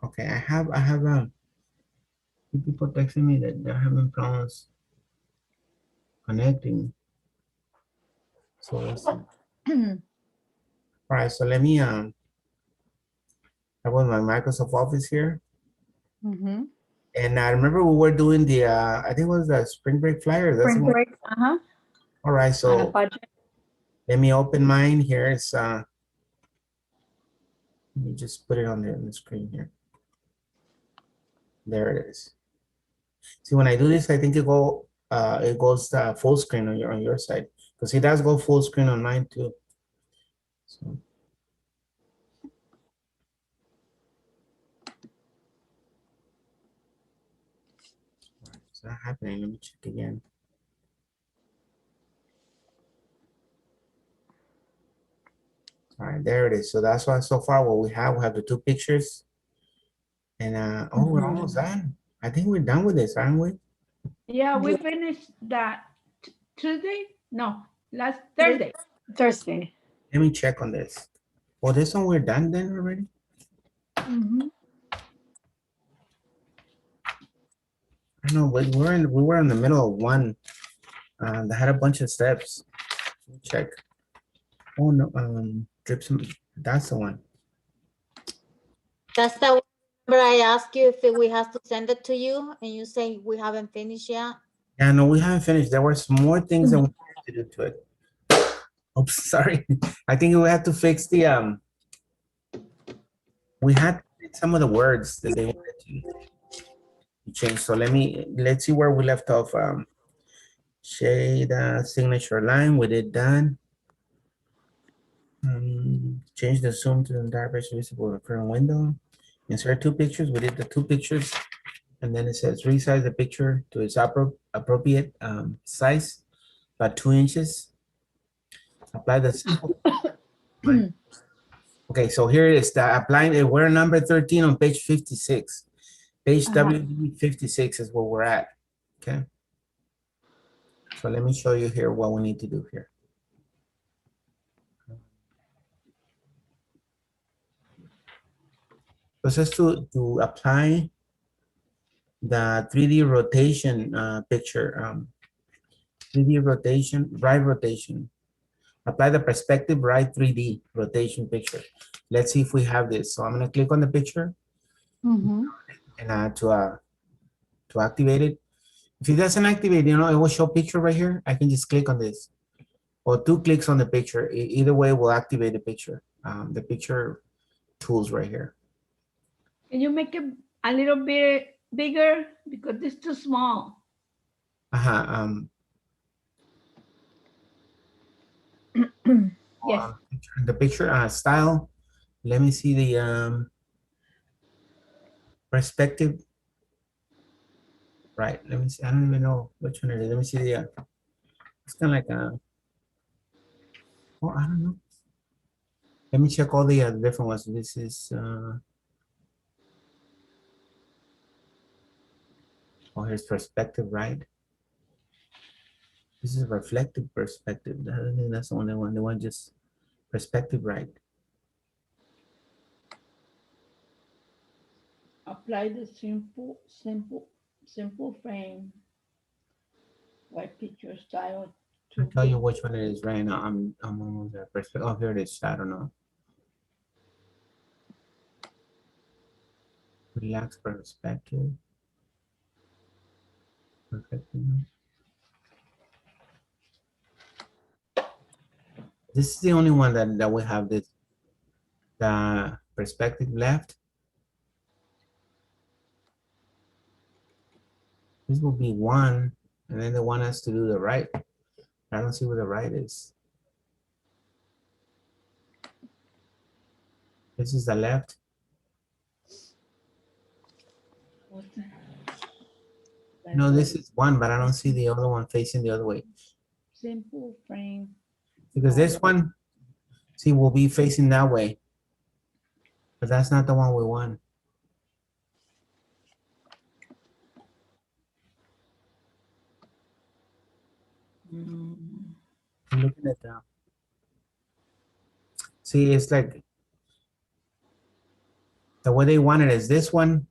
Okay, I have few people texting me that they're having problems connecting. So let's see. All right, so let me I was my Microsoft Office here. Mm-hmm. And I remember we were doing the I think it was the spring break flyer. That's the Spring one. break, All right, on a so budget. let me open mine here. It's let me just put it on the screen here. There it is. See, when I do this, I think it goes full screen on your side. Because it does go full screen on mine too. So it's not happening. Let me check again. All right, there it is. So that's why so far what we have the two pictures. And oh, we're almost done. I think we're done with this, aren't we? Yeah, we Yeah. finished that Tuesday? No, last Yes. Thursday. Thursday. Let me check on this. Well, this one we're done then already? Mm-hmm. I know, but we were in the middle of one that had a bunch of steps. Let me check. Oh no, drips. That's the one. That's the one where I ask you if we have to send it to you and you say we haven't finished yet. Yeah, no, we haven't finished. There were some more things that we had to do to it. Oops, sorry. I think we had to fix the we had to fix some of the words that they wanted to change. So let's see where we left off. Shade signature line, we did done. Change the zoom to the entire picture visible in the current window. Insert two pictures, we did the two pictures. And then it says resize the picture to its appropriate size, about 2 inches. Apply the sample. Okay, so here it is. The applying it. We're number 13 on page 56. Page WD 56 is where we're at. Okay. So let me show you here what we need to do here. So it says to apply the 3D rotation picture. 3D rotation, right rotation. Apply the perspective right 3D rotation picture. Let's see if we have this. So I'm gonna click on the picture and to activate it. If it doesn't activate, you know, it will show picture right here. I can just click on this or two clicks on the picture. Either way will activate the picture tools right here. Can you make it a little bit bigger? Because it's too small. Uh-huh. Yes. The picture style. Let me see the perspective. Right. Let me see. I don't even know which one it is. Let me see the. It's kind of like a. Oh, I don't know. Let me check all the different ones. This is. Oh, here's perspective, right? This is reflective perspective. I think that's the only one. The one just perspective, right? Apply the simple frame. White picture style to I'll tell you which one it is right now. I'm almost there. Perspective. Oh, here it is. I don't know. Relax perspective. Perspective. This is the only one that we have this the perspective left. This will be one, and then the one has to do the right. I don't see where the right is. This is the left. No, this is one, but I don't see the other one facing the other way. simple frame. Because this one, see, will be facing that way. But that's not the one we want. I'm looking at that. See, it's like the way they want it is this one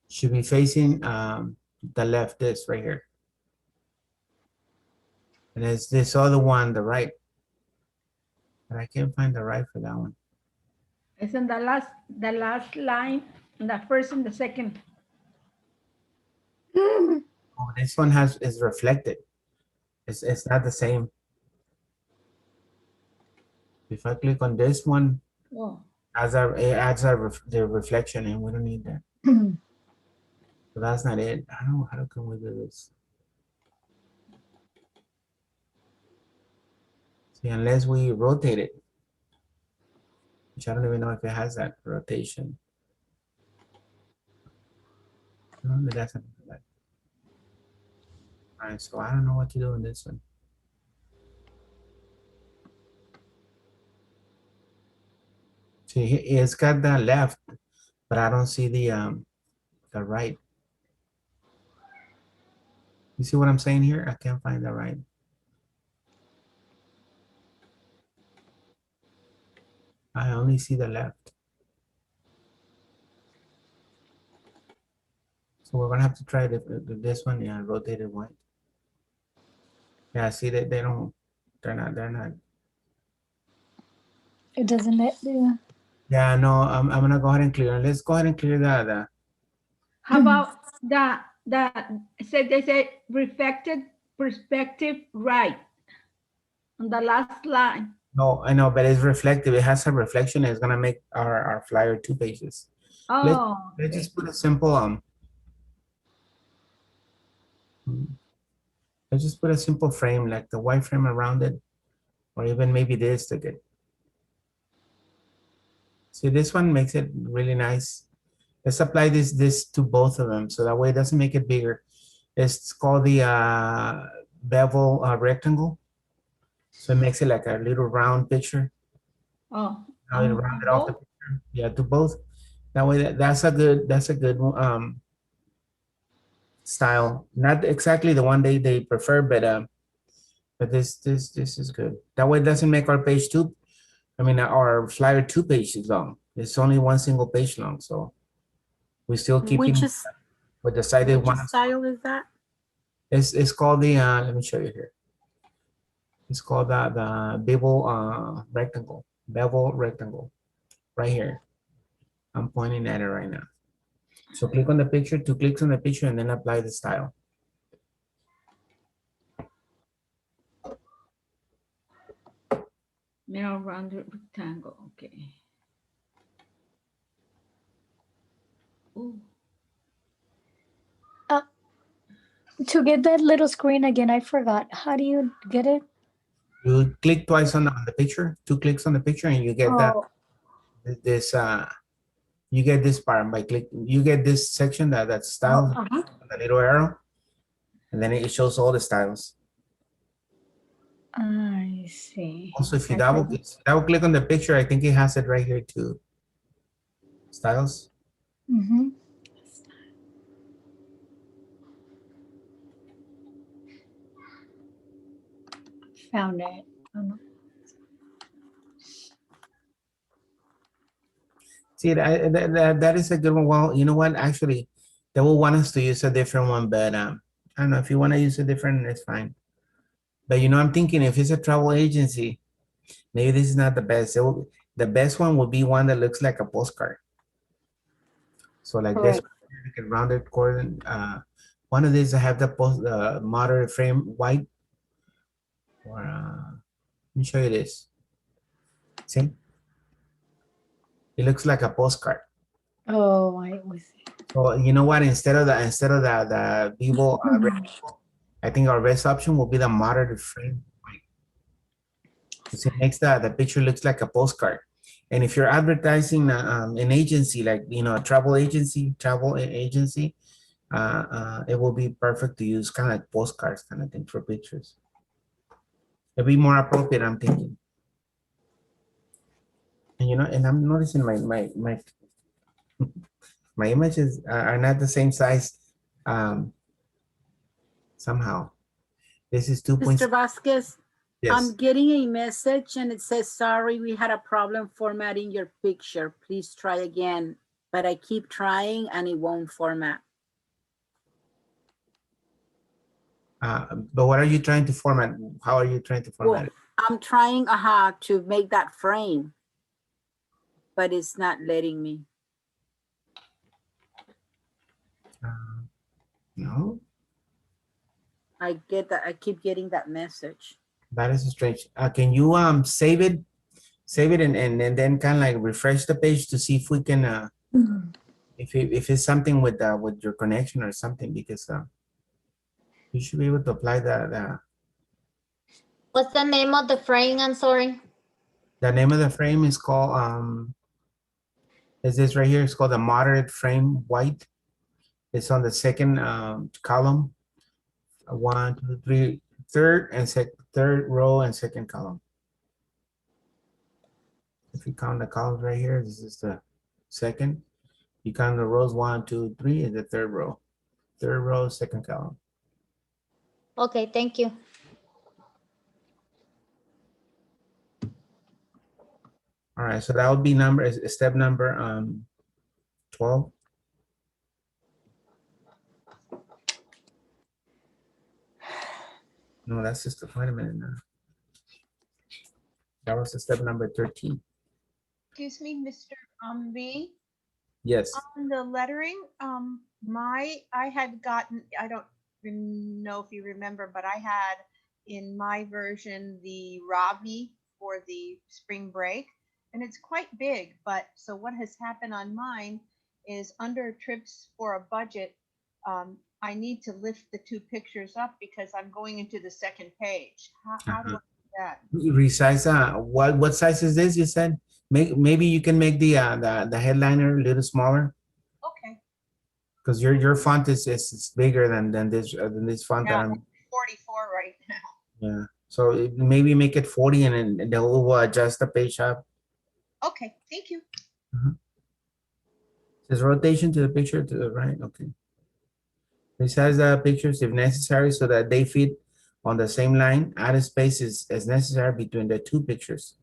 should be facing the left, this right here. And it's this other one, the right. But I can't find the right for that one. It's in the last line, the first and the second. Oh, this one is reflected. It's not the same. If I click on this one, Oh, it adds the reflection, and we don't need that. So that's not it. I don't know how can we do this. See, unless we rotate it, which I don't even know if it has that rotation. No, it doesn't. All right, so I don't know what to do in this one. See, it's got the left, but I don't see the right. You see what I'm saying here? I can't find the right. I only see the left. So we're gonna have to try this one, yeah, rotated one. Yeah, see that they're not. It doesn't let you. Yeah, no, I'm gonna go ahead and clear. Let's go ahead and clear the how about they say reflected perspective right on the last line. no, I know, but it's reflective. It has a reflection. It's gonna make our flyer 2 pages. Oh, Let's okay. just put a simple let's just put a simple frame, like the white frame around it, or even maybe this to get. See, this one makes it really nice. Let's apply this to both of them, so that way it doesn't make it bigger. It's called the bevel rectangle. So it makes it like a little round picture. Oh, Now you round it off the picture. Yeah, to both. That way, that's a good style. Not exactly the one they prefer, but this is good. That way it doesn't make our page our flyer 2 pages long. It's only one single page long, so we still keeping with the sided one. Which style is that? It's called the let me show you here. It's called the bevel rectangle right here. I'm pointing at it right now. So click on the picture, 2 clicks on the picture, and then apply the style. mirror rounded rectangle. Okay. Ooh. To get that little screen again, I forgot. How do you get it? You click twice on the picture, 2 clicks on the picture, and you get you get this part by clicking. You get this section that's style, the little arrow, and then it shows all the styles. I see. Also, if you double click on the picture, I think it has it right here too. Styles. Mm-hmm. Found it. Oh, no. See, that is a good one. Well, you know what? Actually, they will want us to use a different one, but I don't know if you want to use a different, it's fine. But I'm thinking if it's a travel agency, maybe this is not the best. The best one would be one that looks like a postcard. So like this, like a rounded corner. One of these I have the moderate frame white. Or let me show you this. See, it looks like a postcard. Oh, I was. So you know what? Instead of the Vivo, I think our best option will be the moderate frame white. It makes the picture looks like a postcard. And if you're advertising an agency, like a travel agency, it will be perfect to use kind of like postcards kind of thing for pictures. It'd be more appropriate, I'm thinking. And and I'm noticing my images are not the same size. Somehow, this is 2. Mr. Vasquez, Yes. I'm getting a message and it says, sorry, we had a problem formatting your picture. Please try again. but I keep trying and it won't format. But what are you trying to format? How are you trying to format it? I'm trying to make that frame, but it's not letting me. No, I get that. I keep getting that message. that is strange. Can you save it and then kind of like refresh the page to see if we can if it's something with your connection or something, because you should be able to apply the What's the name of the frame? I'm sorry. the name of the frame is called is this right here? It's called the moderate frame white. It's on the second column. 1, 2, 3, third row and second column. If you count the columns right here, this is the second. You count the rows 1, 2, 3, and the third row. Third row, second column. Okay, thank you. All right, so that would be step number 12. No, that's just wait a minute now. That was the step number 13. Excuse me, Mr. V. Yes. On the lettering, I had gotten, I don't know if you remember, but I had in my version the Ravi for the spring break, and it's quite big. But so what has happened on mine is under trips for a budget, I need to lift the two pictures up because I'm going into the second page. How do I do that? Resize. What size is this? You said maybe you can make the headliner a little smaller, Okay. because your font is bigger than this font. Yeah, That I'm, 44 right now. yeah. So maybe make it 40 and then they'll adjust the page up. Okay, thank you. Says rotation to the picture to the right. Okay. Resize the pictures if necessary so that they fit on the same line. Add a space as necessary between the two pictures.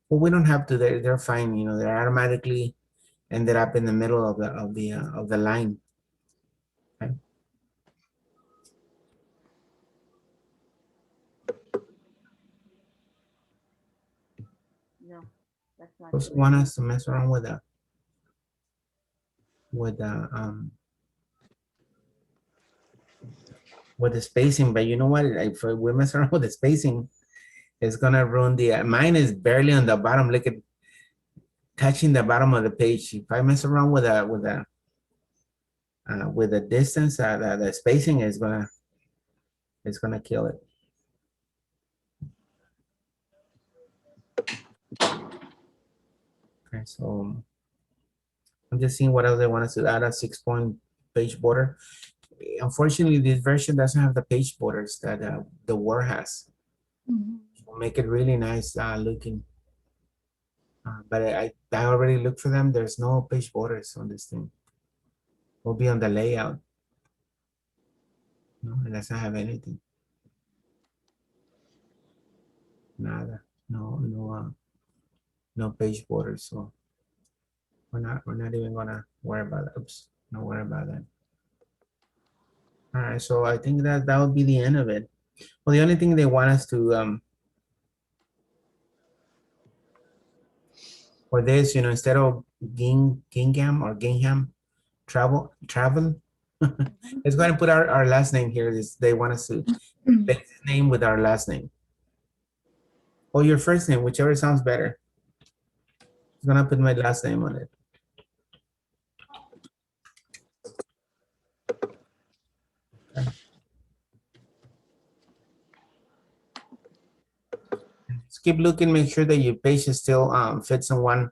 Well, we don't have to. They're fine. You know, they're automatically ended up in the middle of the line. Okay. No, that's not Just good. want us to mess around with the spacing, but you know what? If we mess around with the spacing, it's gonna ruin the. Mine is barely on the bottom. Look at touching the bottom of the page. If I mess around with the distance, the spacing is gonna kill it. Okay, so I'm just seeing what else they want us to add a 6-point page border. Unfortunately, this version doesn't have the page borders that the Word has. So make it really nice looking. But I already looked for them. There's no page borders on this thing. Will be on the layout. No, it doesn't have anything. Nada. No page borders. So we're not even gonna worry about that. Oops, not worry about that. All right, so I think that would be the end of it. Well, the only thing they want us to for this, instead of Gingham or Gingham travel, let's go ahead and put our last name here. They want us to place his name with our last name. Or your first name, whichever sounds better. I'm gonna put my last name on it. Okay. Just keep looking, make sure that your page is still fits in one.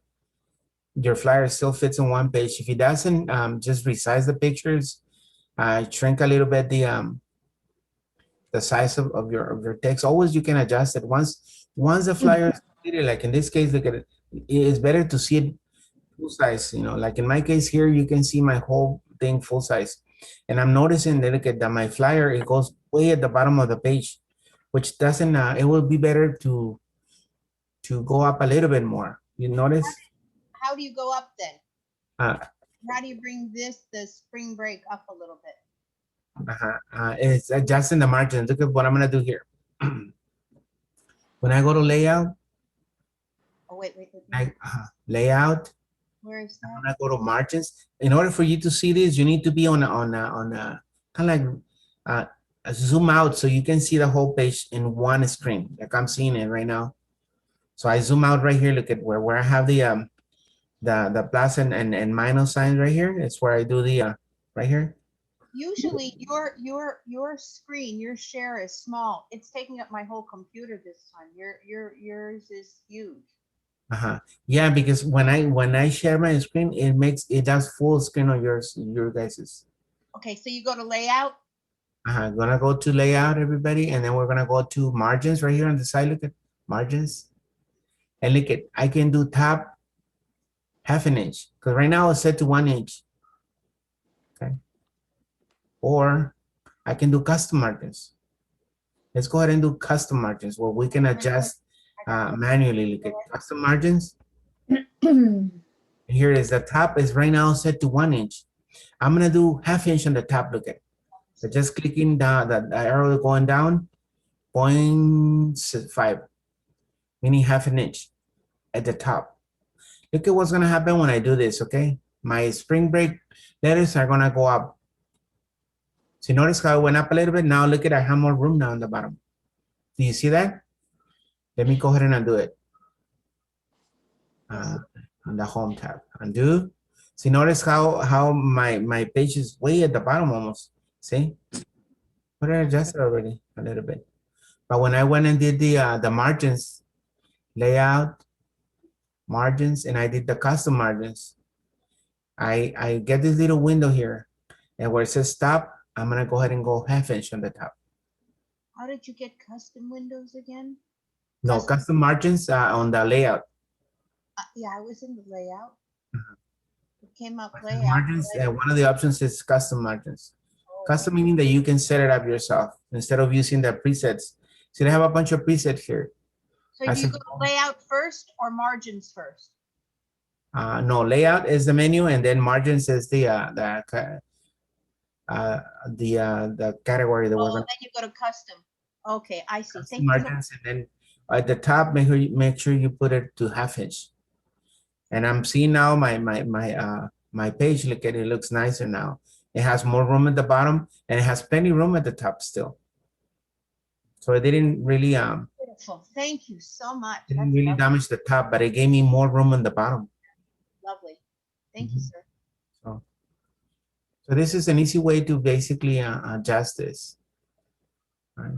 Your flyer still fits in one page. If it doesn't, just resize the pictures. Shrink a little bit the size of your text. Always you can adjust it. Once the flyer is completed, like in this case, look at it. It's better to see it full size. Like in my case here, you can see my whole thing full size. And I'm noticing that look at that my flyer, it goes way at the bottom of the page, which doesn't. It will be better to go up a little bit more. You notice? How do you go up then? how do you bring this, the spring break up a little bit? It's adjusting the margins. Look at what I'm gonna do here. When I go to layout, Oh, wait. layout, Where is I'm that? gonna go to margins. In order for you to see this, you need to be on a kind of like zoom out so you can see the whole page in one screen, like I'm seeing it right now. So I zoom out right here. Look at where I have the plus and minus signs right here. It's where I do the right here. Usually your screen, your share is small. It's taking up my whole computer this time. Yours is huge. Yeah, because when I share my screen, it does full screen on your guys's. Okay, so you go to layout. Gonna go to layout, everybody, and then we're gonna go to margins right here on the side. Look at margins, and look at I can do top half an inch because right now it's set to 1 inch. Okay, or I can do custom margins. Let's go ahead and do custom margins where we can adjust manually. Look at custom margins. Here is the top is right now set to 1 inch. I'm gonna do half inch on the top. Look at. So just clicking the arrow going down, 0.5, meaning half an inch at the top. Look at what's gonna happen when I do this, okay? My spring break letters are gonna go up. So notice how it went up a little bit. Now look at I have more room now on the bottom. Do you see that? Let me go ahead and undo it. On the home tab, undo. See, notice how my page is way at the bottom almost. See? But I adjusted already a little bit. But when I went and did the margins, layout, margins, and I did the custom margins, I get this little window here, and where it says stop, I'm gonna go ahead and go half inch on the top. How did you get custom windows again? No, custom margins on the layout. Yeah, I was in the layout. It came up Custom layout. margins, one of the options is custom margins. Custom meaning that you can set it up yourself instead of using the presets. So they have a bunch of presets here. So do you go to layout first or margins first? No, layout is the menu, and then margins is the category that we're Oh, gonna. then you go to custom. Okay, I see. Custom Thank you. margins, and then at the top, make sure you put it to half inch. And I'm seeing now my page. Look at it, looks nicer now. It has more room at the bottom, and it has plenty room at the top still. So it didn't really Beautiful. Thank you so much. didn't That's really lovely. damage the top, but it gave me more room on the bottom. Lovely. Thank you, sir. So this is an easy way to basically adjust this. Right.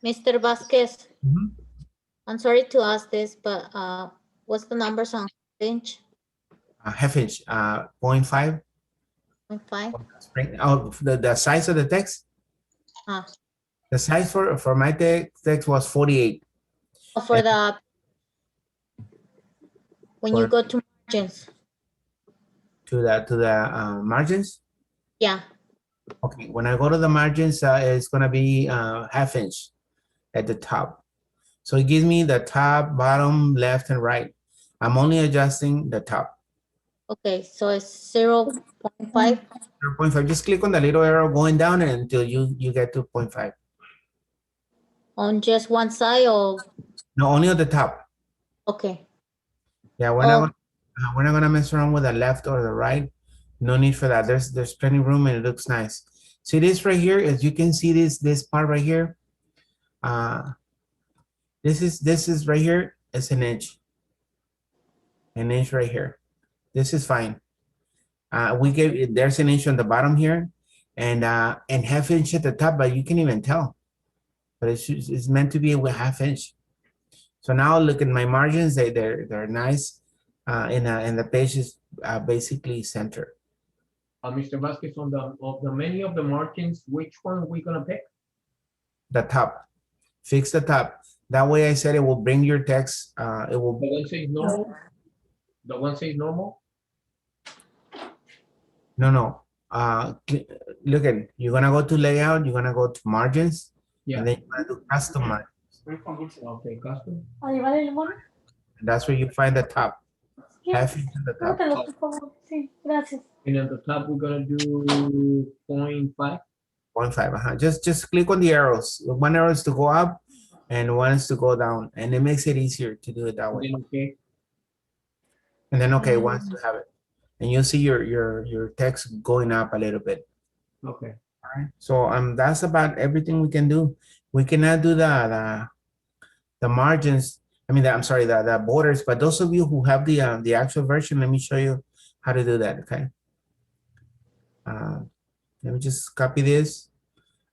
Mr. Vasquez, Mhm. I'm sorry to ask this, but what's the numbers on inch? Half inch, 0.5. 0.5? Oh, the size of the text? Ah, The size for my text was 48. for the, when you For- go to margins. To the margins? Yeah, Okay, when I go to the margins, it's gonna be half inch at the top. So it gives me the top, bottom, left, and right. I'm only adjusting the top. okay, so it's 0.5. 0.5, just click on the little arrow going down until you get to 0.5. On just one side or, No, only at the top. okay. Yeah, we're not gonna mess around with the left or the right. No need for that. There's plenty of room and it looks nice. See this right here, as you can see this part right here. This is right here. It's an inch. An inch right here. This is fine. There's an inch on the bottom here, and half inch at the top, but you can even tell. But it's meant to be a half inch. So now look at my margins. They're nice, and the page is basically center. Mr. Vasquez, on the menu of the margins, which one are we gonna pick? The top. Fix the top. That way, I said it will bring your text. It will. The one says normal? The one says normal? No. Look at, you're gonna go to layout. You're gonna go to margins, Yeah. and then you're gonna do custom margins. Okay, custom. And that's where you find the top. Yeah. half inch at the top. Anótalo, por favor. Sí, gracias. And at the top, we're gonna do 0.5. 0.5. Just click on the arrows. One arrow is to go up and one is to go down, and it makes it easier to do it that way. Okay. And then okay, once you have it, and you'll see your text going up a little bit. Okay. All right. So that's about everything we can do. We cannot do the margins. I mean, I'm sorry, the borders. But those of you who have the actual version, let me show you how to do that. Okay. Let me just copy this.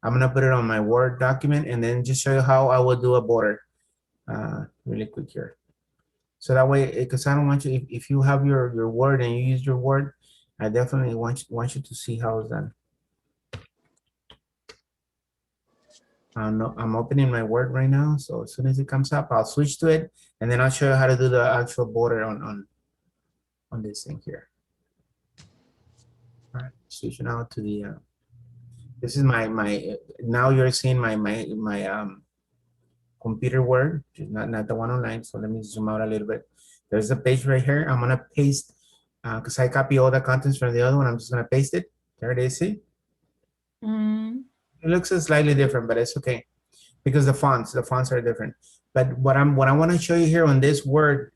I'm gonna put it on my Word document and then just show you how I will do a border really quick here. So that way, because I don't want you, if you have your Word and you use your Word, I definitely want you to see how it's done. I'm opening my Word right now. So as soon as it comes up, I'll switch to it and then I'll show you how to do the actual border on this thing here. All right, switching out to the, this is my now you're seeing my computer Word, not the one online. So let me zoom out a little bit. There's a page right here. I'm gonna paste, because I copy all the contents from the other one. I'm just gonna paste it. There it is, see? It looks slightly different, but it's okay. Because the fonts are different. But what I wanna show you here on this Word,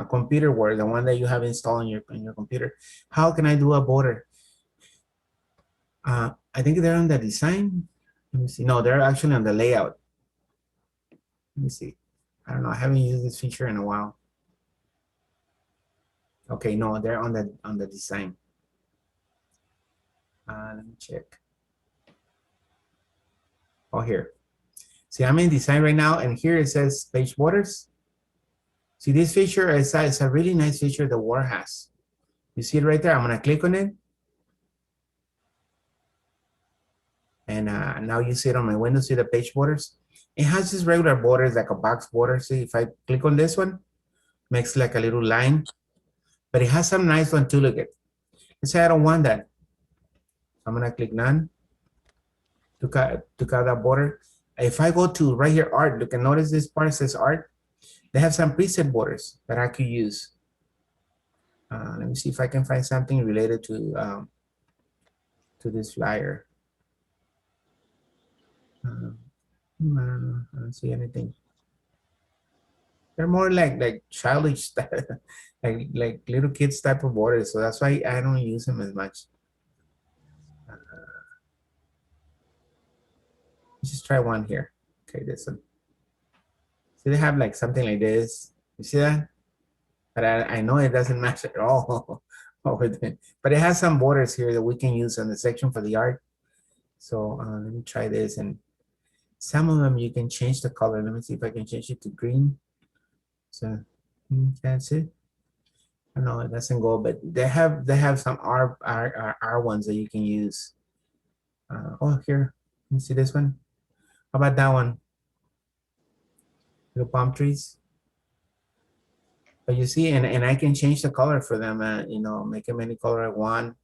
computer Word, the one that you have installed on your computer, how can I do a border? I think they're on the design. Let me see. No, they're actually on the layout. Let me see. I don't know. I haven't used this feature in a while. Okay, no, they're on the design. Let me check. Oh, here. See, I'm in design right now, and here it says page borders. See, this feature is a really nice feature the Word has. You see it right there. I'm gonna click on it. And now you see it on my window, see the page borders. It has just regular borders, like a box border. See, if I click on this one, makes like a little line, but it has some nice one too. Look at, let's say I don't want that. I'm gonna click none to cut that border. If I go to right here, art, look and notice this part says art. They have some preset borders that I could use. Let me see if I can find something related to this flyer. I don't see anything. They're more like childish, like little kids type of borders. So that's why I don't use them as much. Let's just try one here. Okay, this one. So they have like something like this. You see that? But I know it doesn't match at all. But it has some borders here that we can use in the section for the art. So let me try this. And some of them you can change the color. Let me see if I can change it to green. So that's it. I know it doesn't go, but they have some R ones that you can use. Oh, here, let me see this one. How about that one? Little palm trees. But you see, and I can change the color for them. You know, make them any color I want.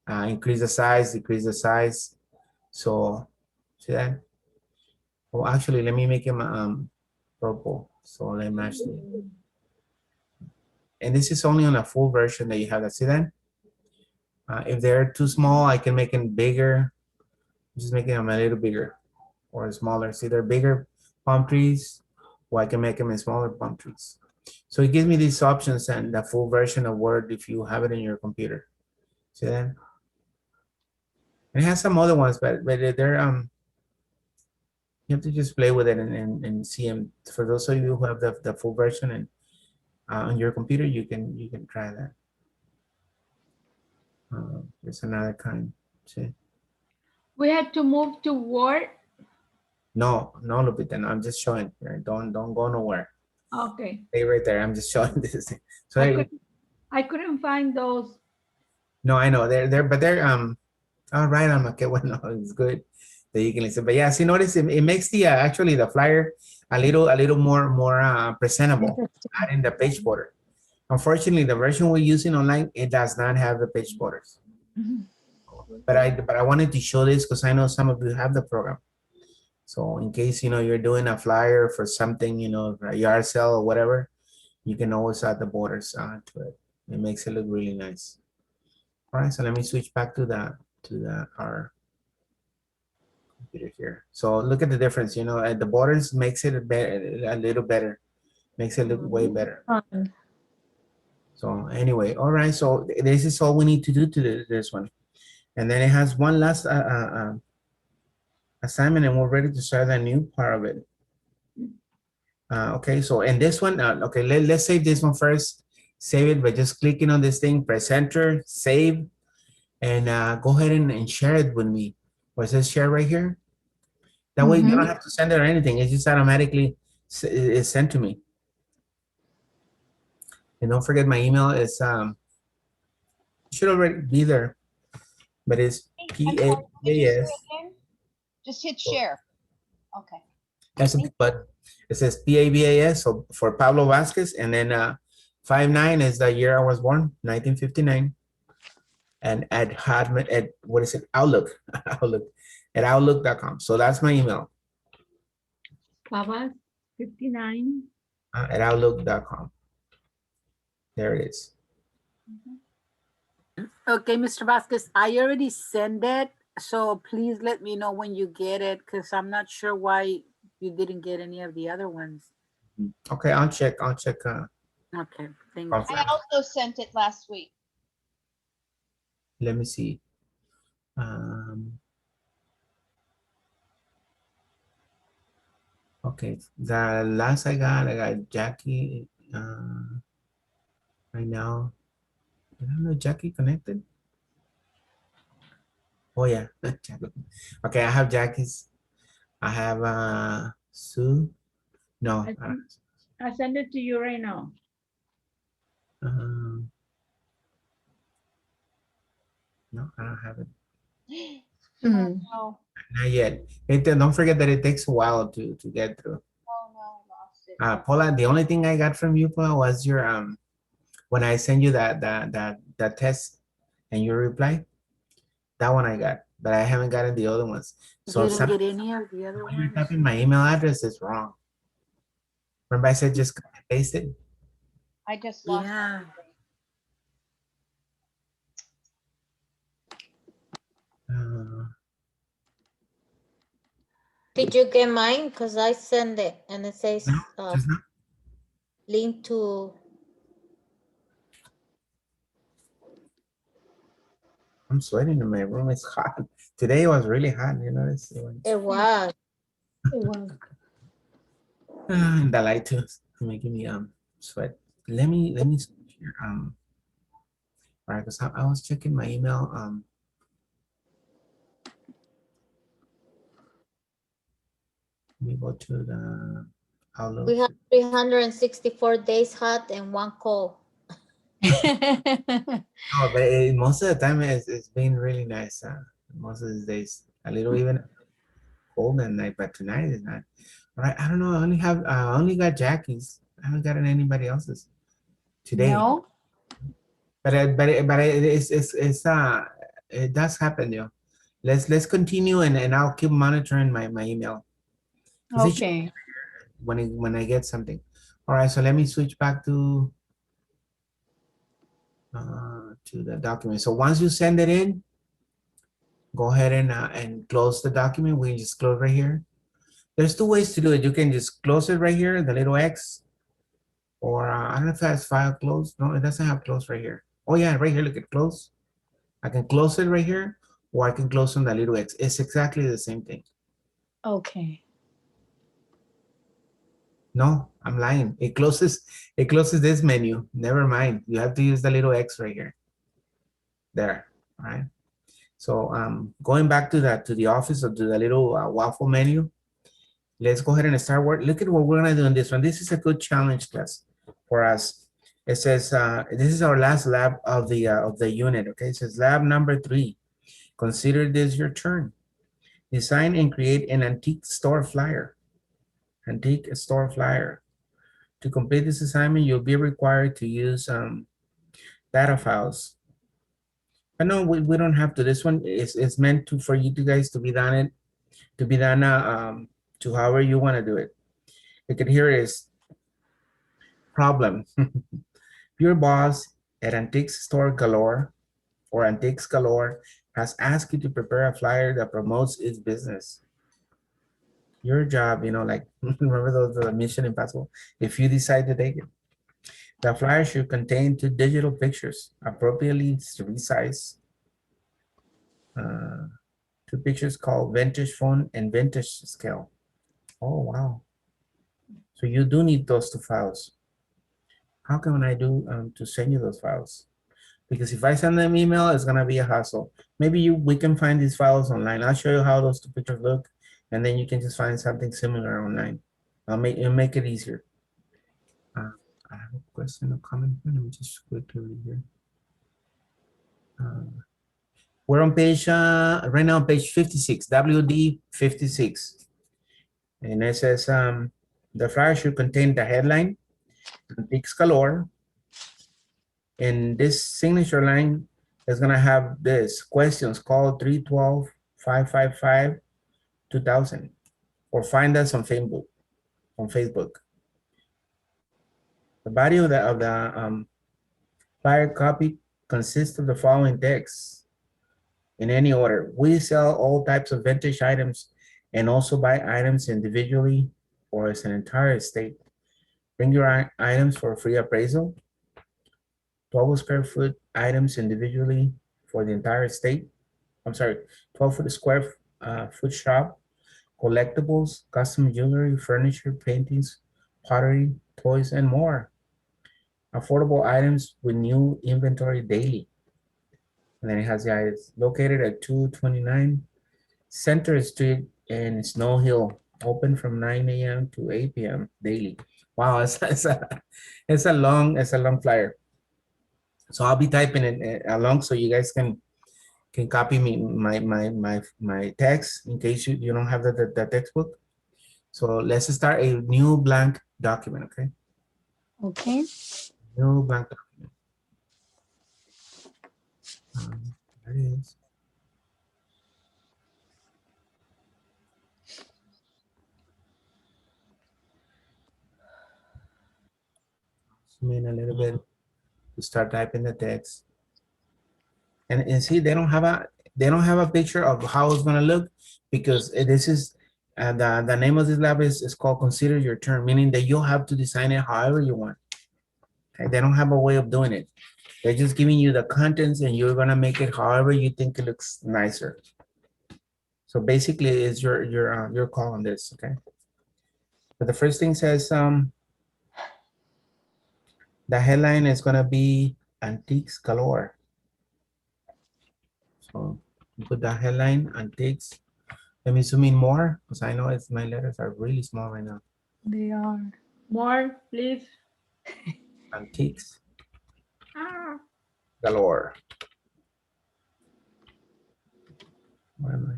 Increase the size, decrease the size. So see that? Oh, actually, let me make him purple. So let me match it. And this is only on a full version that you have that. See that? If they're too small, I can make them bigger. Just making them a little bigger or smaller. See, they're bigger palm trees, or I can make them in smaller palm trees. So it gives me these options and the full version of Word if you have it in your computer. See that? It has some other ones, but they're you have to just play with it and see them. For those of you who have the full version and on your computer, you can try that. There's another kind. See? We had to move to Word. No, Lupita, no, I'm just showing here. Don't go nowhere. Okay. Stay right there. I'm just showing this thing. So I couldn't find those. no, I know they're but they're all right. I'm okay. Well, no, it's good that you can listen. But yeah, see, notice it makes the actually the flyer a little more presentable, adding the page border. Unfortunately, the version we're using online, it does not have the page borders. But I wanted to show this because I know some of you have the program. So in case, you know, you're doing a flyer for something, you know, a yard sale or whatever, you can always add the borders to it. It makes it look really nice. All right, so let me switch back to our computer here. So look at the difference, you know, at the borders makes it a little better, makes it look way better. Fun. So anyway, all right, so this is all we need to do to this one. And then it has one last assignment and we're ready to start a new part of it. Okay, so in this one, okay, let's save this one first. Save it by just clicking on this thing, press enter, save, and go ahead and share it with me. Where it says share right here. That way you don't have to send it or anything. It just automatically is sent to me. And don't forget my email is, it should already be there, but it's I'm sorry, could you say PABAS. it again? Just hit share. Okay. That's a big button. It says PABAS, so for Pablo Vasquez, and then 59 is the year I was born, 1959. And at Hotmail, at what is it? Outlook, Outlook, at outlook.com. So that's my email. Pavas 59. At outlook.com. There it is. Okay, Mr. Vasquez, I already sent it, so please let me know when you get it, because I'm not sure why you didn't get any of the other ones. Okay, I'll check. Okay, thank you. Awesome. I also sent it last week. Let me see. Okay, the last I got Jackie right now. I don't know, Jackie connected? Oh yeah. Okay, I have Jackie's. I have Sue. No. I send it to you right now. No, I don't have it. Oh, no, Not yet. Don't forget that it takes a while to get through. oh, no, I lost it. Paula, the only thing I got from you, Paula, was your when I send you that test and your reply. That one I got, but I haven't gotten the other ones. So You didn't get any of the other when you're ones? typing my email address is wrong. Remember I said just copy and paste it? I just lost Yeah. everything. Did you get mine? Because I send it and it says No, just not. link to. I'm sweating in my room. It's hot. Today it was really hot. You know, It was. It was. and the light too is making me sweat. Let me switch here. All right, because I was checking my email. Let me go to the Outlook. We have 364 days hot and 1 cold. No, but most of the time it's been really nice. Most of the days, a little even cold at night, but tonight is not. All right, I don't know. I only got Jackie's. I haven't gotten anybody else's today. No? But it does happen, yo. Let's continue and I'll keep monitoring my email. 'Cause it should- Okay. when I get something. All right, so let me switch back to the document. So once you send it in, go ahead and close the document. We can just close right here. There's two ways to do it. You can just close it right here, the little X, or I don't know if it has file close. No, it doesn't have close right here. Oh yeah, right here, look at close. I can close it right here, or I can close on the little X. It's exactly the same thing. Okay. No, I'm lying. It closes this menu. Never mind. You have to use the little X right here. There, all right? So going back to the office or to the little waffle menu, let's go ahead and start work. Look at what we're gonna do in this one. This is a good challenge class for us. It says, this is our last lab of the unit, okay? It says lab number 3. Consider this your turn. Design and create an antique store flyer. Antique store flyer. To complete this assignment, you'll be required to use data files. But no, we don't have to. This one is meant for you guys to be done to however you want to do it. Look at here is problem. Your boss at Antiques Store Galore or Antiques Galore has asked you to prepare a flyer that promotes its business. Your job, you know, like remember those Mission Impossible? If you decide to take it, the flyer should contain 2 digital pictures, appropriately resized. 2 pictures called vintage phone and vintage scale. Oh, wow. So you do need those 2 files. How can I do to send you those files? Because if I send them email, it's gonna be a hassle. Maybe we can find these files online. I'll show you how those 2 pictures look, and then you can just find something similar online. It'll make it easier. I have a question or comment here. Let me just quickly read here. We're on page, right now on page 56, WD 56. And it says, the flyer should contain the headline, Antiques Galore. And this signature line is gonna have this, questions, call 312-555-2000, or find us on Facebook. The body of the flyer copy consists of the following text in any order. We sell all types of vintage items and also buy items individually or as an entire estate. Bring your items for free appraisal. 12 square foot items individually for the entire estate. I'm sorry, 12 square foot shop, collectibles, custom jewelry, furniture, paintings, pottery, toys, and more. Affordable items with new inventory daily. And then it has the items located at 229 Center Street in Snow Hill, open from 9 a.m. to 8 p.m. daily. Wow, it's a long flyer. So I'll be typing it along so you guys can copy me my text in case you don't have the textbook. So let's start a new blank document, okay? Okay. New blank document. There it is. Zoom in a little bit to start typing the text. And see, they don't have a picture of how it's gonna look, because this is the name of this lab is called Consider Your Turn, meaning that you'll have to design it however you want. Okay? They don't have a way of doing it. They're just giving you the contents and you're gonna make it however you think it looks nicer. So basically it's your call on this, okay? But the first thing says the headline is gonna be Antiques Galore. So you put the headline, Antiques. Let me zoom in more because I know my letters are really small right now. They are. More, please. Antiques Ah, Galore. Where am I?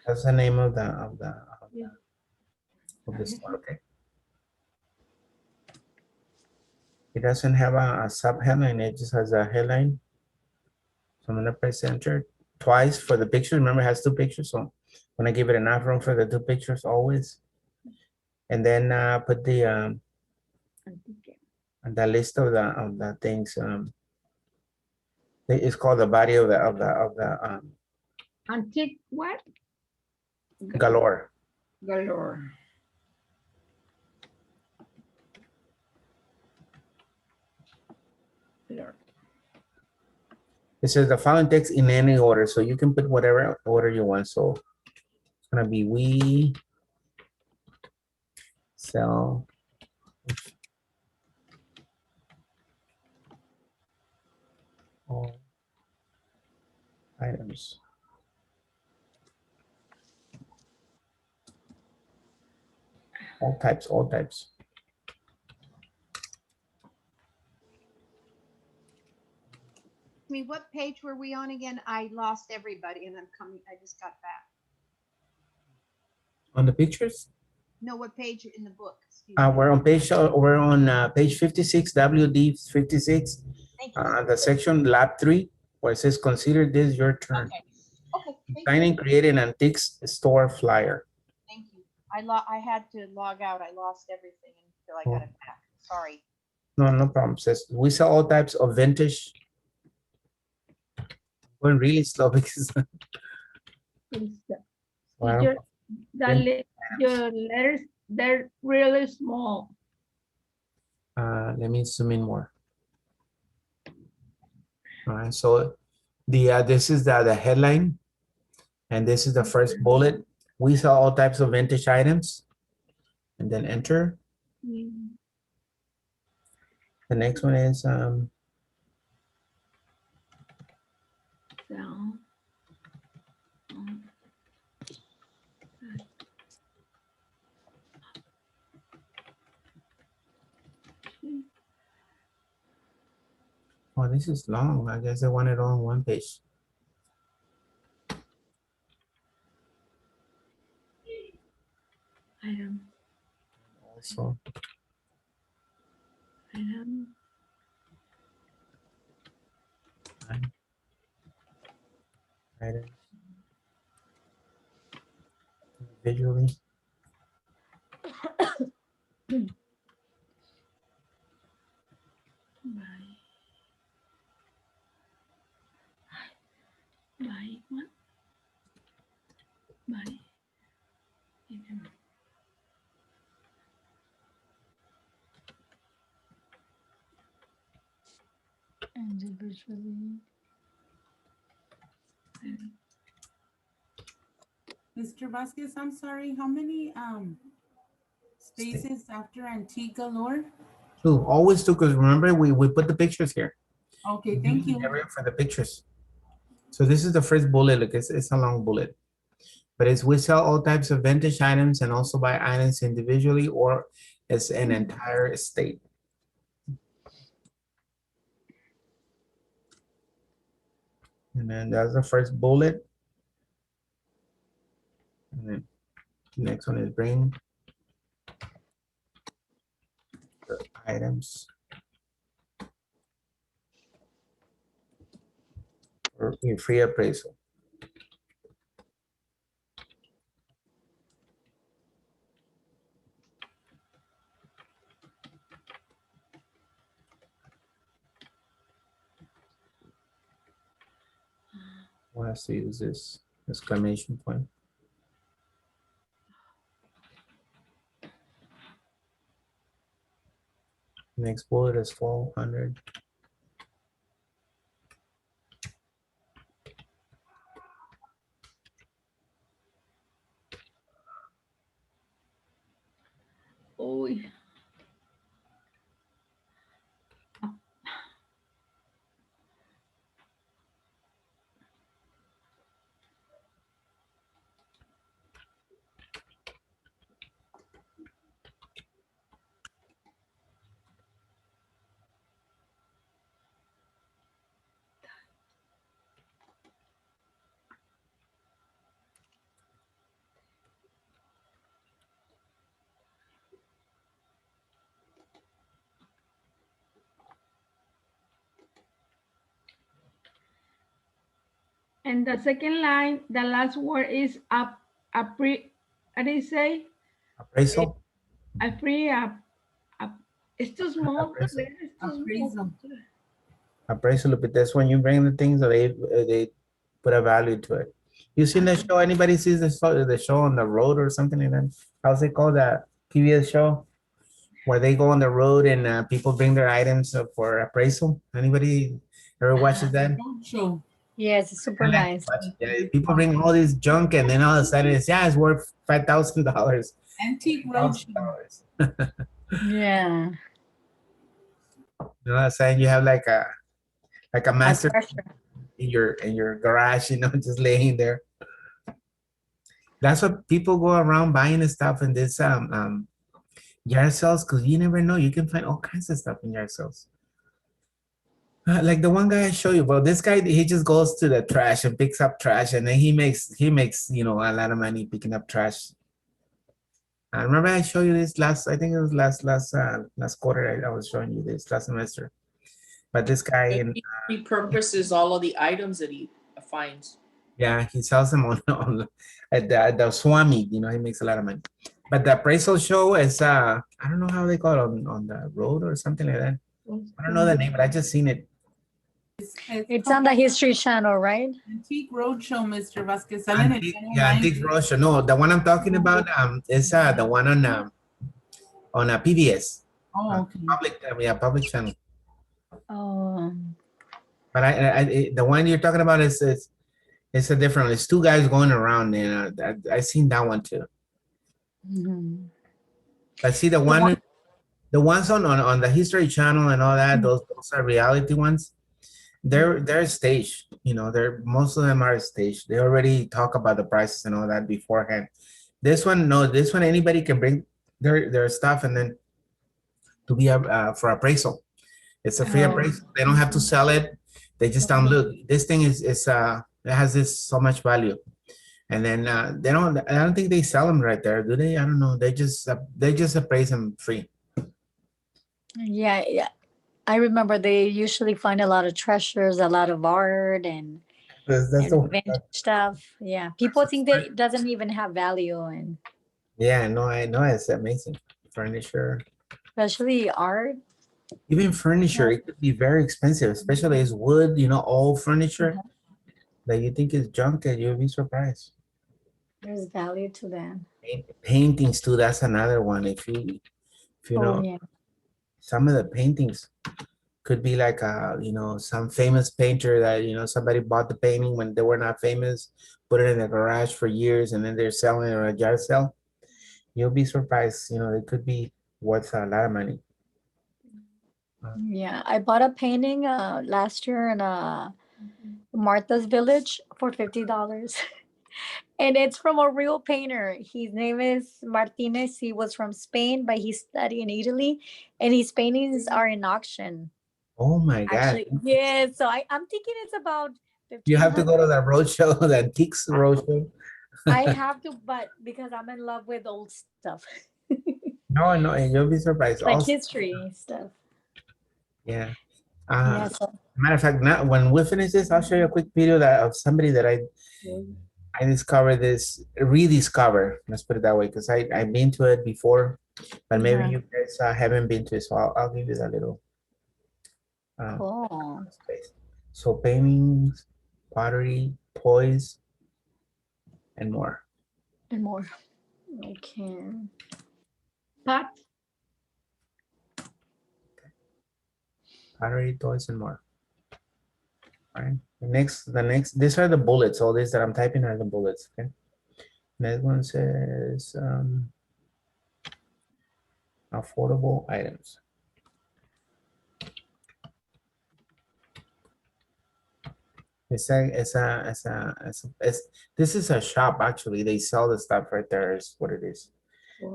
That's the name of the store, okay? It doesn't have a sub headline, it just has a headline. So I'm gonna press enter twice for the picture. Remember, it has 2 pictures, so I'm gonna give it enough room for the 2 pictures always. And then put the list of the things. It's called the body of the antique what? Galore. Galore. Galore. It says the following text in any order, so you can put whatever order you want. So it's gonna be we sell all items. All types, all types. What page were we on again? I lost everybody and I just got back. On the pictures? No, what page in the book? Excuse me. We're on page 56, WD 56. Thank you. The section lab 3, where it says consider this your turn. Okay. Okay. Thank Design you. and create an antiques store flyer. Thank you. I had to log out. I lost everything and till I got it back. Sorry. No, no problem, sis. We sell all types of vintage. Going really slow because It's the- Wow. your, your letters, they're really small. Let me zoom in more. All right, so the this is the headline, and this is the first bullet. We sell all types of vintage items, and then enter. Mm. The next one is So, oh, this is long. I guess I want it on one page. item, Also, item. items visually. By what? By item. Individually. Mr. Vasquez, I'm sorry, how many spaces after antique galore? Two, always two, because remember we put the pictures here. Okay, thank you. Area for the pictures. So this is the first bullet. Look, it's a long bullet, but it's we sell all types of vintage items and also buy items individually or as an entire estate. And then that's the first bullet. And then the next one is bring the items for in free appraisal. One has to use this exclamation point. Next bullet is 1200. Oh, yeah. And the second line, the last word is up, what do you say? Appraisal. It's too small. The Appraisal. letter is too small. Appraisal. Appraisal, but that's when you bring the things that they put a value to it. You seen the show? Anybody sees the show on the road or something like that? How's it called? That PBS show where they go on the road and people bring their items for appraisal. Anybody ever watches that? Road show. Yes, it's super I like nice. to watch it. Yeah, people bring all this junk and then all of a sudden it's worth $5,000. Antique road show. Yeah. You know what I'm saying? You have like a master Pressure. in your garage, you know, just laying there. That's what people go around buying the stuff in this yard sales, because you never know. You can find all kinds of stuff in yard sales. Like the one guy I show you, well, this guy, he just goes to the trash and picks up trash, and then he makes you know, a lot of money picking up trash. I remember I showed you this I think it was last quarter. I was showing you this last semester. But this guy in He repurposes all of the items that he finds. yeah, he sells them on at the Swami. You know, he makes a lot of money. But the appraisal show is I don't know how they call it on the road or something like that. I don't know the name, but I just seen it. It's on the History Channel, right? Antique Roadshow, Mr. Vasquez. Sale en el canal Yeah, 9. Antiques Roadshow. No, the one I'm talking about is the one on a PBS. Oh, okay. Public channel. Oh, But the one you're talking about is it's a different. It's two guys going around, and I seen that one too. mhm. But see the ones on the History Channel and all that, those are reality ones. They're staged. You know, they're most of them are staged. They already talk about the prices and all that beforehand. This one, no, this one anybody can bring their stuff and then to be for appraisal. It's a free Oh. appraisal. They don't have to sell it. They just look. This thing is it has this so much value. And then I don't think they sell them right there, do they? I don't know. They just appraise them free. Yeah, yeah. I remember they usually find a lot of treasures, a lot of art and That's and vintage stuff. Yeah, people think that it doesn't even have value, and yeah, no, I know it's amazing. Furniture, especially art. even furniture, it could be very expensive, especially as wood, old furniture that you think is junk and you'll be surprised. There's value to that. Paintings too, that's another one. If you know, Yeah. some of the paintings could be like some famous painter that somebody bought the painting when they were not famous, put it in the garage for years, and then they're selling it on a yard sale. You'll be surprised. It could be worth a lot of money. Yeah, I bought a painting last year in Martha's Village for $50. And it's from a real painter. His name is Martinez. He was from Spain, but he studied in Italy, and his paintings are in auction. Oh my God. Actually, yeah. So I'm thinking it's about You have to go to $1,500. the roadshow, the Antiques Roadshow. I have to, but because I'm in love with old stuff, No, you'll be surprised. like Also, history stuff. yeah. Yeah. So, Matter of fact, now when we finish this, I'll show you a quick video of somebody that I discovered rediscover. Let's put it that way, because I've been to it before, but maybe you guys haven't been to it. So I'll give you that little cool. space. So paintings, pottery, toys, and more. And more. Okay. Pat, Pottery, toys, and more. All right. The next. These are the bullets. All these that I'm typing are the bullets. Okay. Next one says affordable items. This is a shop actually. They sell the stuff right there. Is what it is.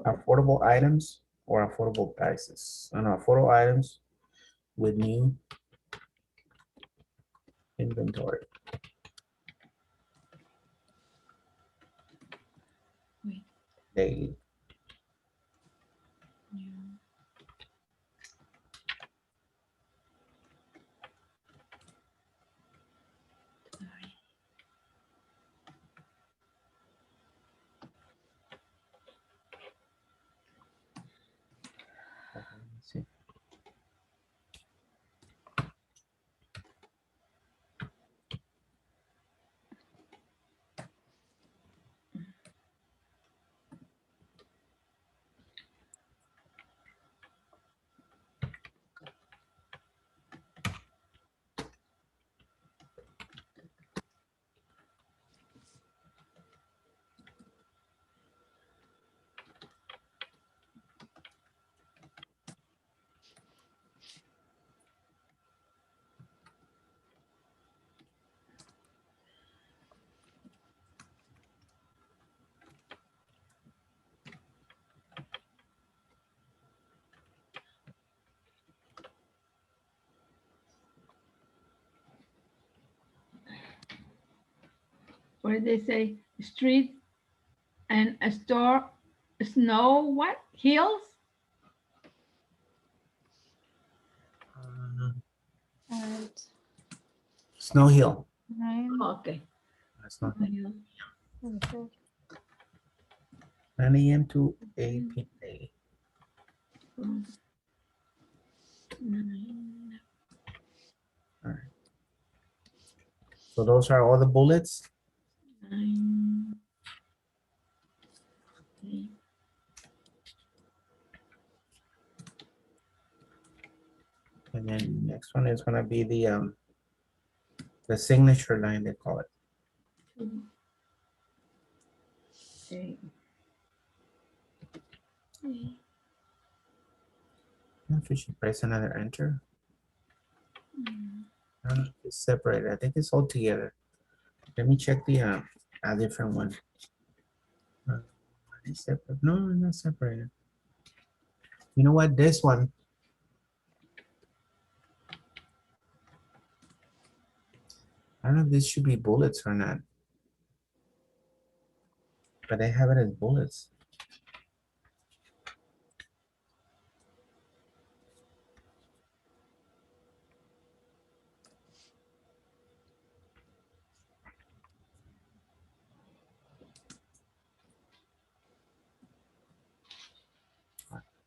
Affordable items or affordable prices. And affordable items with new inventory. Daily. See. where they say street and a store, snow, what? Hills? Alright. Snow Hill. Nine. Okay. That's not. Okay. 9 a.m. to 8 p.m. daily. All right. So those are all the bullets. And then next one is gonna be the signature line, they call it. I don't know if we should press another enter. I don't know if it's separated. I think it's all together. Let me check the a different one. It's separate. No, not separated. You know what? This one. I don't know if this should be bullets or not. But I have it as bullets.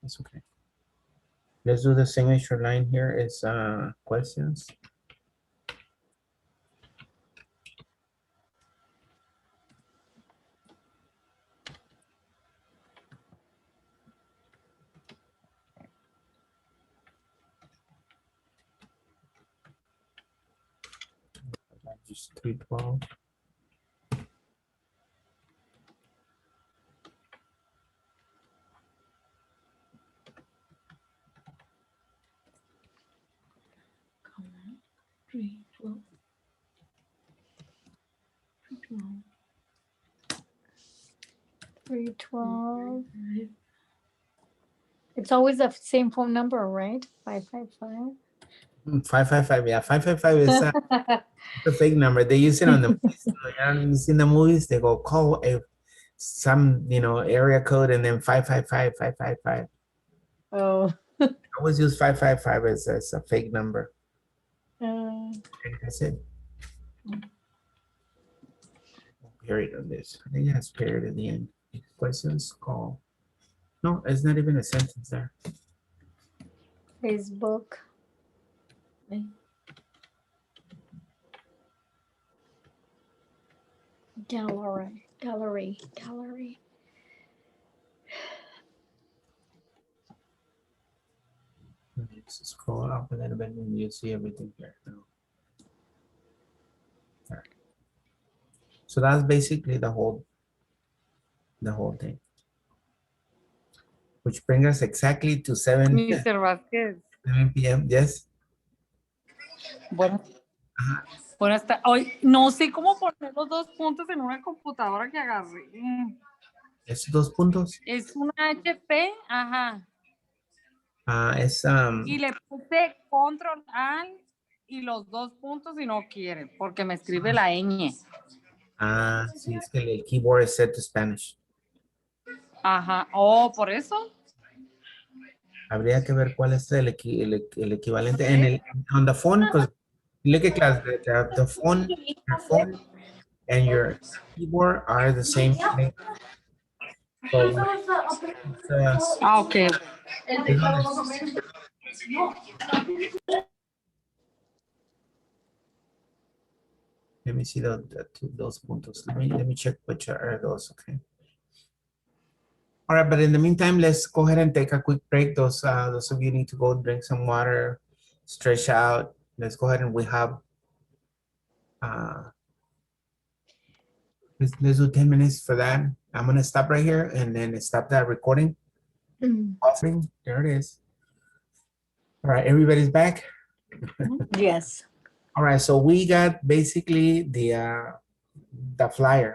That's okay. Let's do the signature line here. It's questions. Just 312. Three 12. It's always the same phone number, right? 555. 555. Yeah, 555 is a fake number. They use it on the movies. You see in the movies, they go call some area code and then 555 555. Oh. I always use 555 as a fake number. And that's it. Period on this. I think it has period at the end. Questions, call. No, it's not even a sentence there. Facebook. Gallery. Let's scroll up a little bit and you see everything here now. All right. So that's basically the whole thing. Which brings us exactly to 7 Mr. Vasquez. p.m. Yes. Bueno, buenas tardes. Hoy no sé cómo poner los dos puntos en una computadora que agarré. Esos 2 puntos. Es una HP, ajá. Es Y le puse control alt y los 2 puntos y no quiere, porque me escribe la ñ. sí, es que el keyboard is set to Spanish. Ajá. Oh, ¿por eso? Habría que ver cuál es el equivalente en on the phone, because look at class, the phone, your phone and your keyboard are the same thing. So, Okay. Let me see those puntos. Let me check which are those. Okay. All right, but in the meantime, let's go ahead and take a quick break. Those of you need to go drink some water, stretch out. Let's go ahead and we have let's do 10 minutes for that. I'm gonna stop right here and then stop that recording. Offering, there it is. All right, everybody's back. Yes. All right, so we got basically the flyer.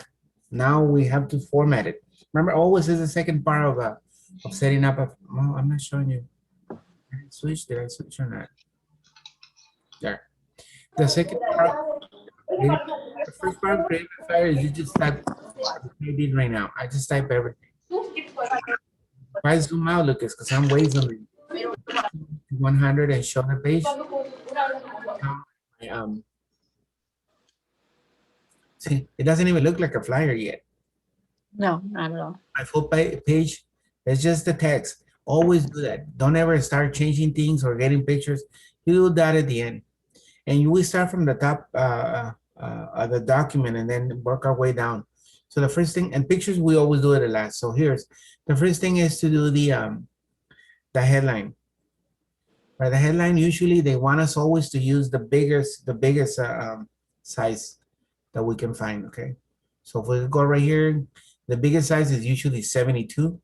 Now we have to format it. Remember, always is the second part of setting up a. Oh, I'm not showing you. Did I switch or not? There. The second part. The first part of creating a flyer is you just type. I did right now. I just type everything. If I zoom out, Lucas, because I'm way zooming. 100 and show the page. See, it doesn't even look like a flyer yet. No, not at all. My full page, it's just the text. Always do that. Don't ever start changing things or getting pictures. You do that at the end. And we start from the top of the document and then work our way down. So the first thing, and pictures, we always do it at last. So here's, the first thing is to do the headline. By the headline, usually they want us always to use the biggest size that we can find, okay? So if we go right here, the biggest size is usually 72.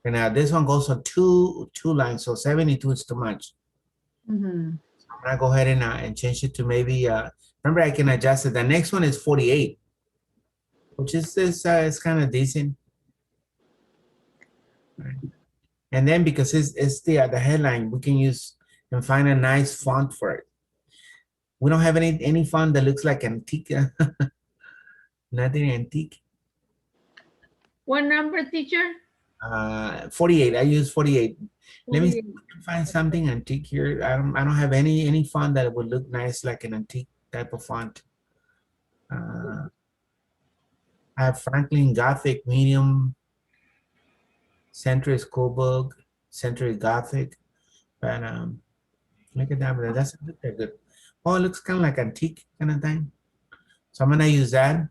And this one goes on two lines, so 72 is too much. Mhm. I'm gonna go ahead and change it to maybe, remember I can adjust it. The next one is 48, which is it's kind of decent. Right. And then because it's the headline, we can use and find a nice font for it. We don't have any font that looks like antique. Nothing antique. What number, teacher? 48. I use 48. Let me see 48. if I can find something antique here. I don't have any font that would look nice like an antique type of font. I have Franklin Gothic medium, Century Schoolbook, Century Gothic, but look at that, but that's good. Oh, it looks kind of like antique kind of thing. So I'm gonna use that.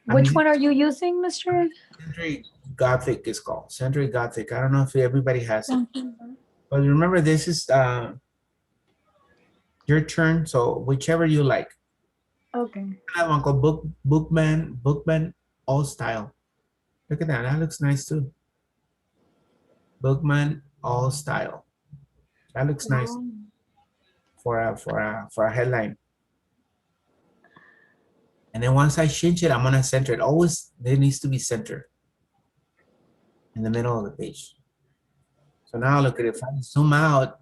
Which one are you using, Mr.? Century Gothic is called. Century Gothic. I don't know if everybody has it. Mhm. But remember, this is your turn. So whichever you like. Okay. I have one called Bookman All Style. Look at that. That looks nice too. Bookman All Style. That looks nice Oh. for a headline. And then once I change it, I'm gonna center it. Always there needs to be center in the middle of the page. So now look at it. If I zoom out,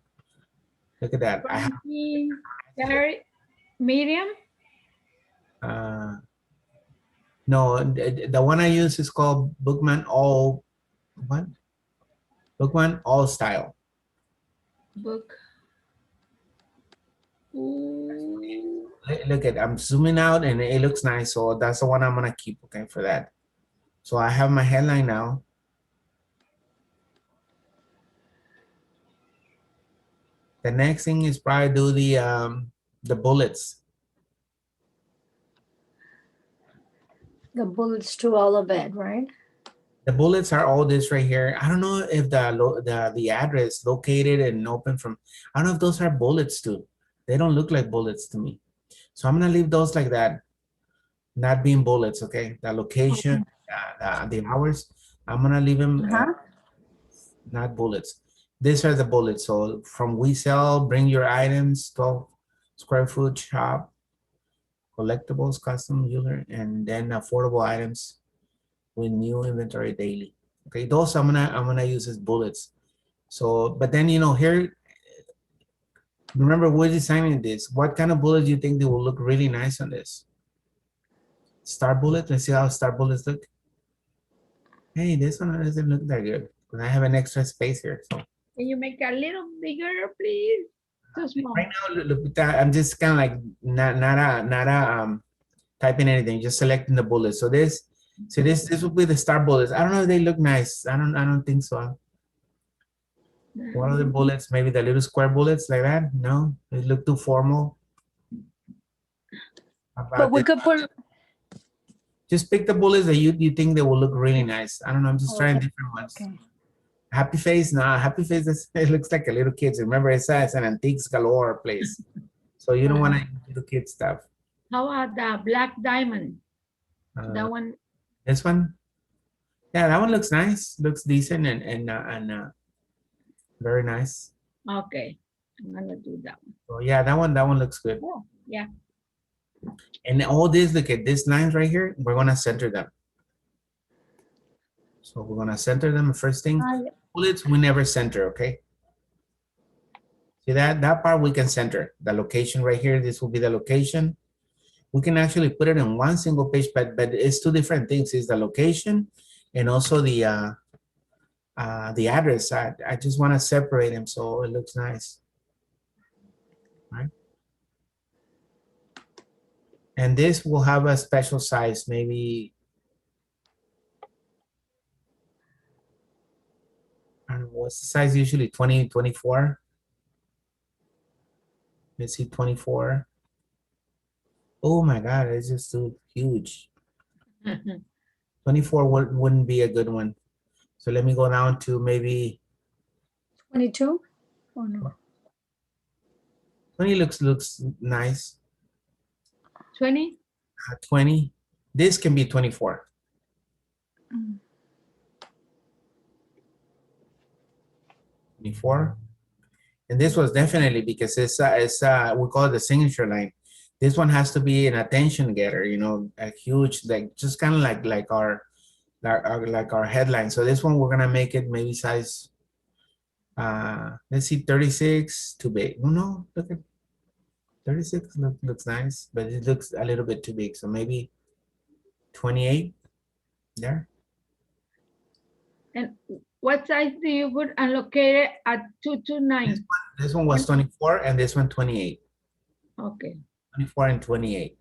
look at that. I have Medium? no, the one I use is called Bookman All what? Bookman All Style. Book. Ooh. Look at, I'm zooming out and it looks nice. So that's the one I'm gonna keep, okay, for that. So I have my headline now. The next thing is probably do the bullets. The bullets to all of it, right? The bullets are all this right here. I don't know if the address located and open from, I don't know if those are bullets too. They don't look like bullets to me. So I'm gonna leave those like that, not being bullets, okay? The location, the hours, I'm gonna leave them not bullets. These are the bullets. So from we sell, bring your items, 12 square foot shop, collectibles, custom jeweler, and then affordable items with new inventory daily. Okay, those I'm gonna use as bullets. So, but then here, remember we're designing this. What kind of bullets do you think they will look really nice on this? Star bullet. Let's see how star bullets look. Hey, this one doesn't look that good because I have an extra space here. So Can you make a little bigger, please? Too small. right now, look, I'm just kind of like not typing anything, just selecting the bullets. So this will be the star bullets. I don't know if they look nice. I don't think so. What are the bullets? Maybe the little square bullets like that? No, they look too formal. But we could put. Just pick the bullets that you think they will look really nice. I don't know. I'm just trying different ones. Okay. Happy face, nah. Happy face. It looks like a little kid's. Remember, it's an antiques galore place, so you don't want to do the kid stuff. How about the black diamond? That one. This one, yeah, that one looks nice. Looks decent and very nice. Okay, I'm gonna do that one. So yeah, that one looks good. Oh, yeah. And all this, look at these lines right here. We're gonna center them. So we're gonna center them. First thing, bullets we never center. Okay. See that part we can center. The location right here. This will be the location. We can actually put it in one single page, but it's two different things. It's the location and also the address. I just want to separate them so it looks nice. Right. And this will have a special size, maybe, I don't know, what's the size usually, 20, 24? Let's see, 24. Oh my God, it's just too huge. 24 wouldn't be a good one. So let me go down to maybe 22? Oh no. 20 looks nice. 20? 20. This can be 24. Mm. 24. And this was definitely because it's we call it the signature line. This one has to be an attention getter, you know, a huge, like just kind of like our headline. So this one we're gonna make it maybe size. Let's see, 36 too big. No, look at 36 looks nice, but it looks a little bit too big. So maybe 28 there. And what size do you put and locate it at 229? This one was 24 and this one 28. Okay, 24 and 28.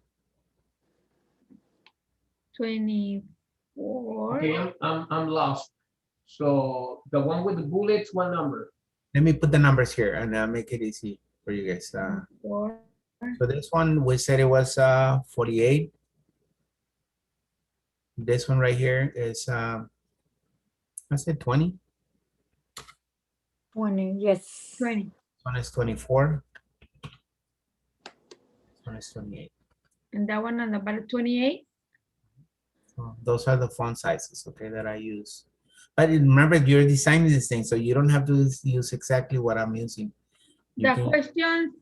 24. Okay, I'm lost. So the one with the bullets, what number? Let me put the numbers here and make it easy for you guys. Four. So this one, we said it was 48. This one right here is, I said 20. 20, yes. 20. This one is 24. This one is 28. And that one on the bottom, 28. So those are the font sizes, okay, that I use. But remember, you're designing this thing, so you don't have to use exactly what I'm using. You The can- questions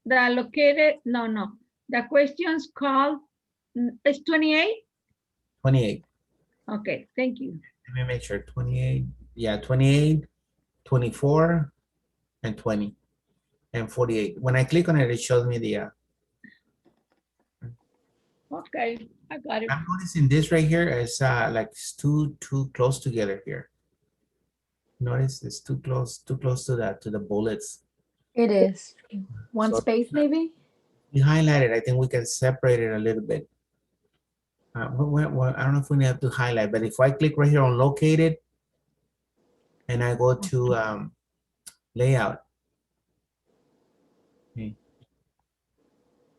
that are located, no. The questions called, is 28? 28. Okay, thank you. Let me make sure, 28. Yeah, 28, 24, and 20, and 48. When I click on it, it shows me the, Okay, I got it. I'm noticing this right here is like it's too close together here. Notice it's too close to the bullets. It is. One So- space maybe? We highlighted, I think we can separate it a little bit. Well, I don't know if we have to highlight, but if I click right here on located and I go to layout, okay,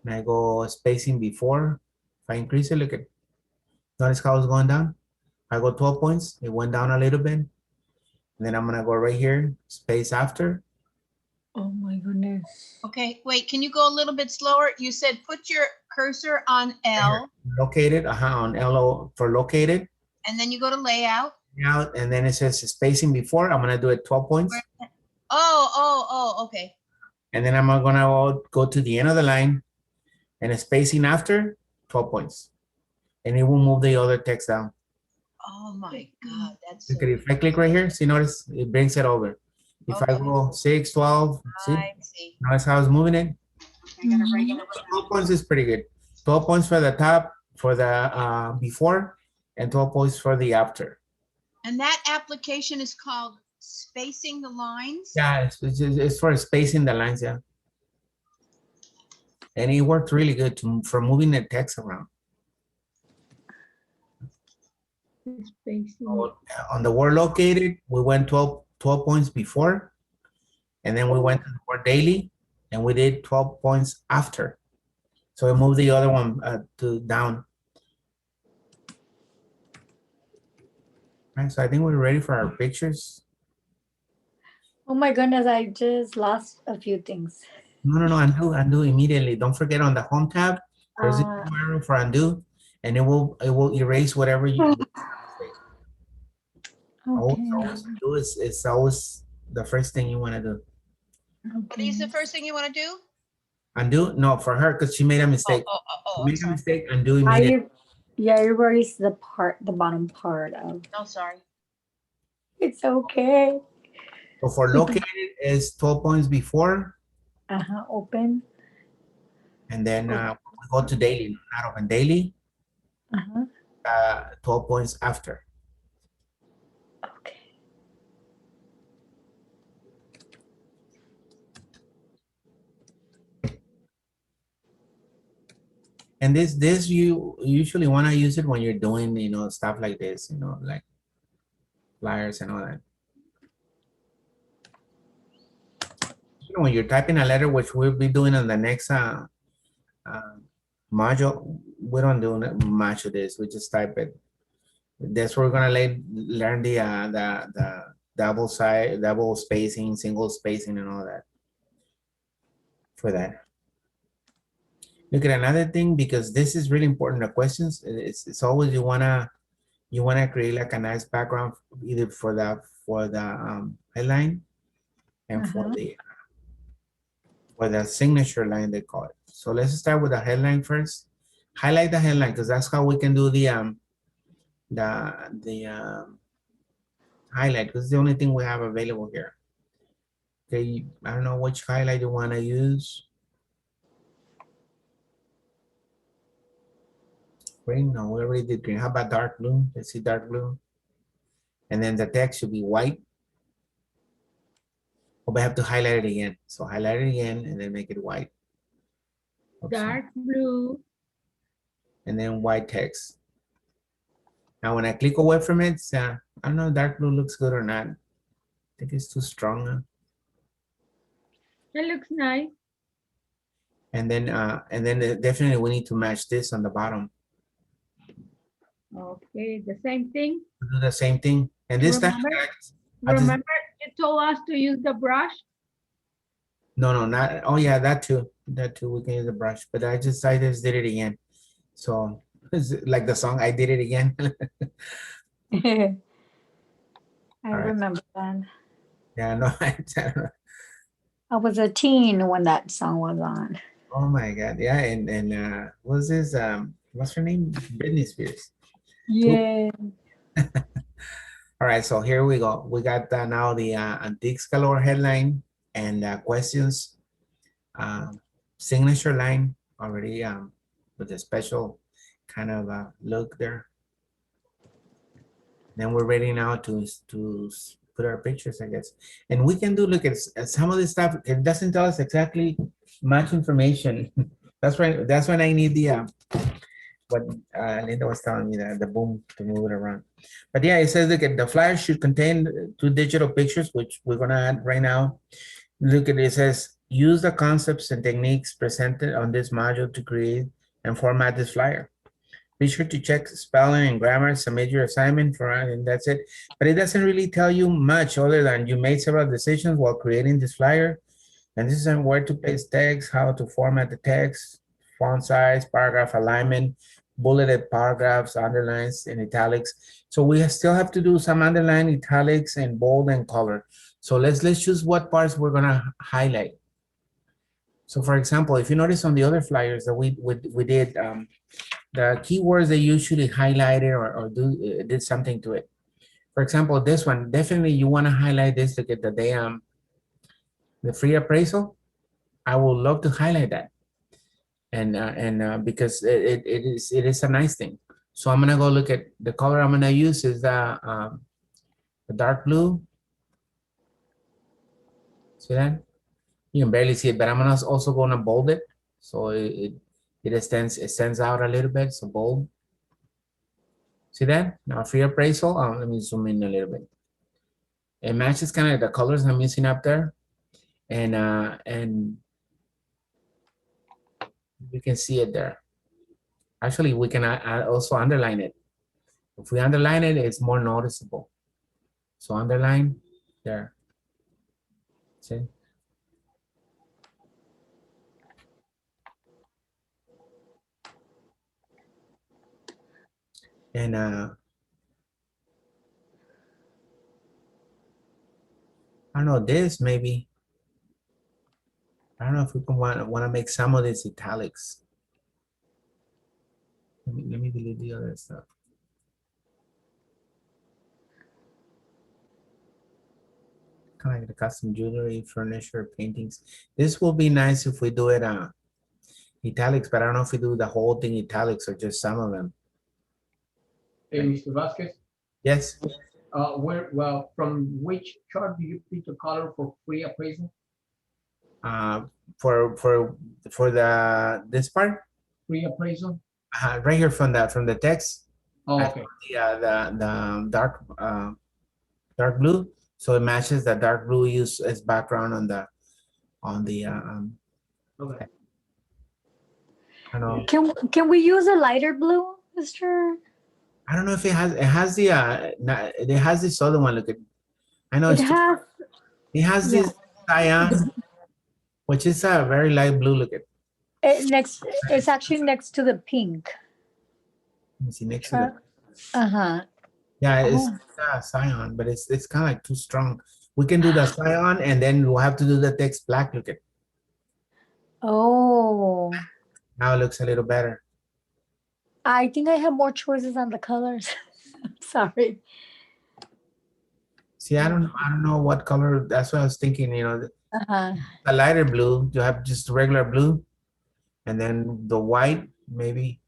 and I go spacing before, if I increase it, look at, notice how it's going down? I go 12 points, it went down a little bit. And then I'm gonna go right here, space after. Oh my goodness. Okay, wait, can you go a little bit slower? You said put your cursor on L Located, on LO for located. and then you go to layout. Out, and then it says spacing before. I'm gonna do it 12 points, Oh, okay. and then I'm gonna go to the end of the line, and spacing after 12 points, and it will move the other text down. Oh my God, that's so. Look at it. If I click right here, see, notice it brings it over. If I Okay. go 6, 12, see, I see. notice how it's moving it. I gotta write it. 12 points is pretty good. 12 points for the top, for the before, and 12 points for the after. And that application is called spacing the lines? Yeah, it's for spacing the lines, yeah. And it worked really good for moving the text around. Spacing. On the word located, we went 12 points before, and then we went to the word daily, and we did 12 points after. So we moved the other one to down. Right, so I think we're ready for our pictures. Oh my goodness, I just lost a few things. No, undo immediately. Don't forget on the home tab, there's a Uh, arrow for undo, and it will erase whatever you. Always okay. undo is always the first thing you want to do. What is the first thing you want to do? Undo? No, for her, because she made a mistake. Oh, She I'm made a sorry. mistake, undo immediately. Yeah, you erased the bottom part of. Oh, sorry. It's okay. So for located is 12 points before, Open. and then we go to daily, not open daily, 12 points after. Okay. And this you usually want to use it when you're doing, you know, stuff like this, you know, like flyers and all that. You know, when you're typing a letter, which we'll be doing on the next module, we don't do much of this. We just type it. That's where we're gonna learn the double spacing, single spacing, and all that. For that, look at another thing, because this is really important. The questions, it's always you wanna create like a nice background, either for the headline and for the signature line, they call it. So let's start with the headline first. Highlight the headline, because that's how we can do the highlight, because it's the only thing we have available here. Okay, I don't know which highlight you want to use. Green? No, we already did green. How about dark blue? Let's see dark blue. And then the text should be white. Oh, but I have to highlight it again. So highlight it again and then make it white. Oops. Dark blue. And then white text. Now when I click away from it, I don't know if dark blue looks good or not. I think it's too strong. It looks nice. And then definitely we need to match this on the bottom. Okay, the same thing. Do the same thing. And this time, Remember you told us to use the brush? no, not, oh yeah, that too. That too, we can use the brush, but I just did it again. So it's like the song, I did it again. I remember that. Yeah, no, I was a teen when that song was on. oh my God, yeah, and what's this, what's her name? Britney Spears. Yeah. All right, so here we go. We got now the Antiques Galore headline and questions, signature line already with a special kind of look there. Then we're ready now to put our pictures, I guess. And we can do, look at some of this stuff. It doesn't tell us exactly much information. That's right. That's when I need the what Linda was telling me, the boom to move it around. But yeah, it says, look at the flyer should contain 2 digital pictures, which we're gonna add right now. Look at it, it says, use the concepts and techniques presented on this module to create and format this flyer. Be sure to check spelling and grammar, submit your assignment for, and that's it. But it doesn't really tell you much other than you made several decisions while creating this flyer. And this is on where to paste text, how to format the text, font size, paragraph alignment, bulleted paragraphs, underlines, and italics. So we still have to do some underline, italics, and bold and color. So let's choose what parts we're gonna highlight. So for example, if you notice on the other flyers that we did, the keywords they usually highlighted or did something to it. For example, this one, definitely you wanna highlight this to get the free appraisal. I would love to highlight that. And because it is a nice thing. So I'm gonna go look at the color I'm gonna use is the dark blue. See that? You can barely see it, but I'm gonna also gonna bold it, so it stands out a little bit. So bold. See that? Now free appraisal. Let me zoom in a little bit. It matches kind of the colors I'm using up there, and we can see it there. Actually, we can also underline it. If we underline it, it's more noticeable. So underline there. See? And I don't know, this maybe. I don't know if we can want to make some of this italics. Let me delete the other stuff. Kind of like the custom jewelry, furniture, paintings. This will be nice if we do it italics, but I don't know if we do the whole thing italics or just some of them. Hey, Mr. Vasquez, Yes. from which chart do you pick the color for free appraisal? For this part, free appraisal? Right here from the text. Oh, I okay. put the dark blue, so it matches the dark blue use as background on the Okay. I don't know. Can we use a lighter blue, Mr.? I don't know if it has the it has this other one. Look at, I know It it's has, it has yeah. this cyan, which is a very light blue. Look at, It's actually next to the pink. let me see next to the, Uh-huh. yeah, it's Oh. cyan, but it's kind of like too strong. We can do the cyan and then we'll have to do the text black. Look at, Oh. now it looks a little better. I think I have more choices on the colors. Sorry. See, I don't know what color. That's what I was thinking. You know, Uh-huh. a lighter blue. You have just regular blue, and then the white. Maybe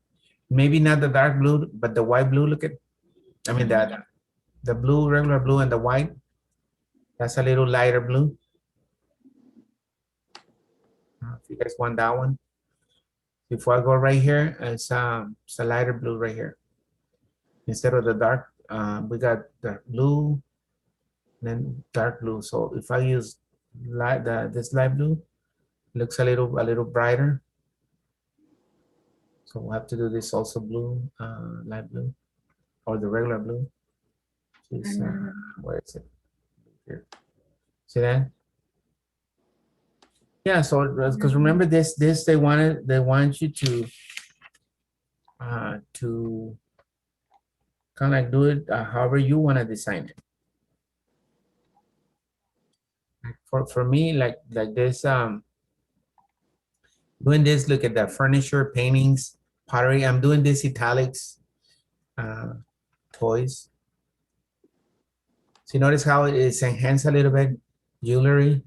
not the dark blue, but the white blue. Look at, I mean the blue, regular blue, and the white. That's a little lighter blue. If you guys want that one. Before I go right here, it's a lighter blue right here. Instead of the dark, we got the blue, then dark blue. So if I use this light blue, it looks a little brighter. So we'll have to do this also blue, light blue, or the regular blue. Is, where is it? Here. See that? Yeah. So because remember this they want you to kind of like do it however you want to design it. For me, like this doing this, look at the furniture, paintings, pottery. I'm doing this italics, toys. So you notice how it's enhanced a little bit, jewelry,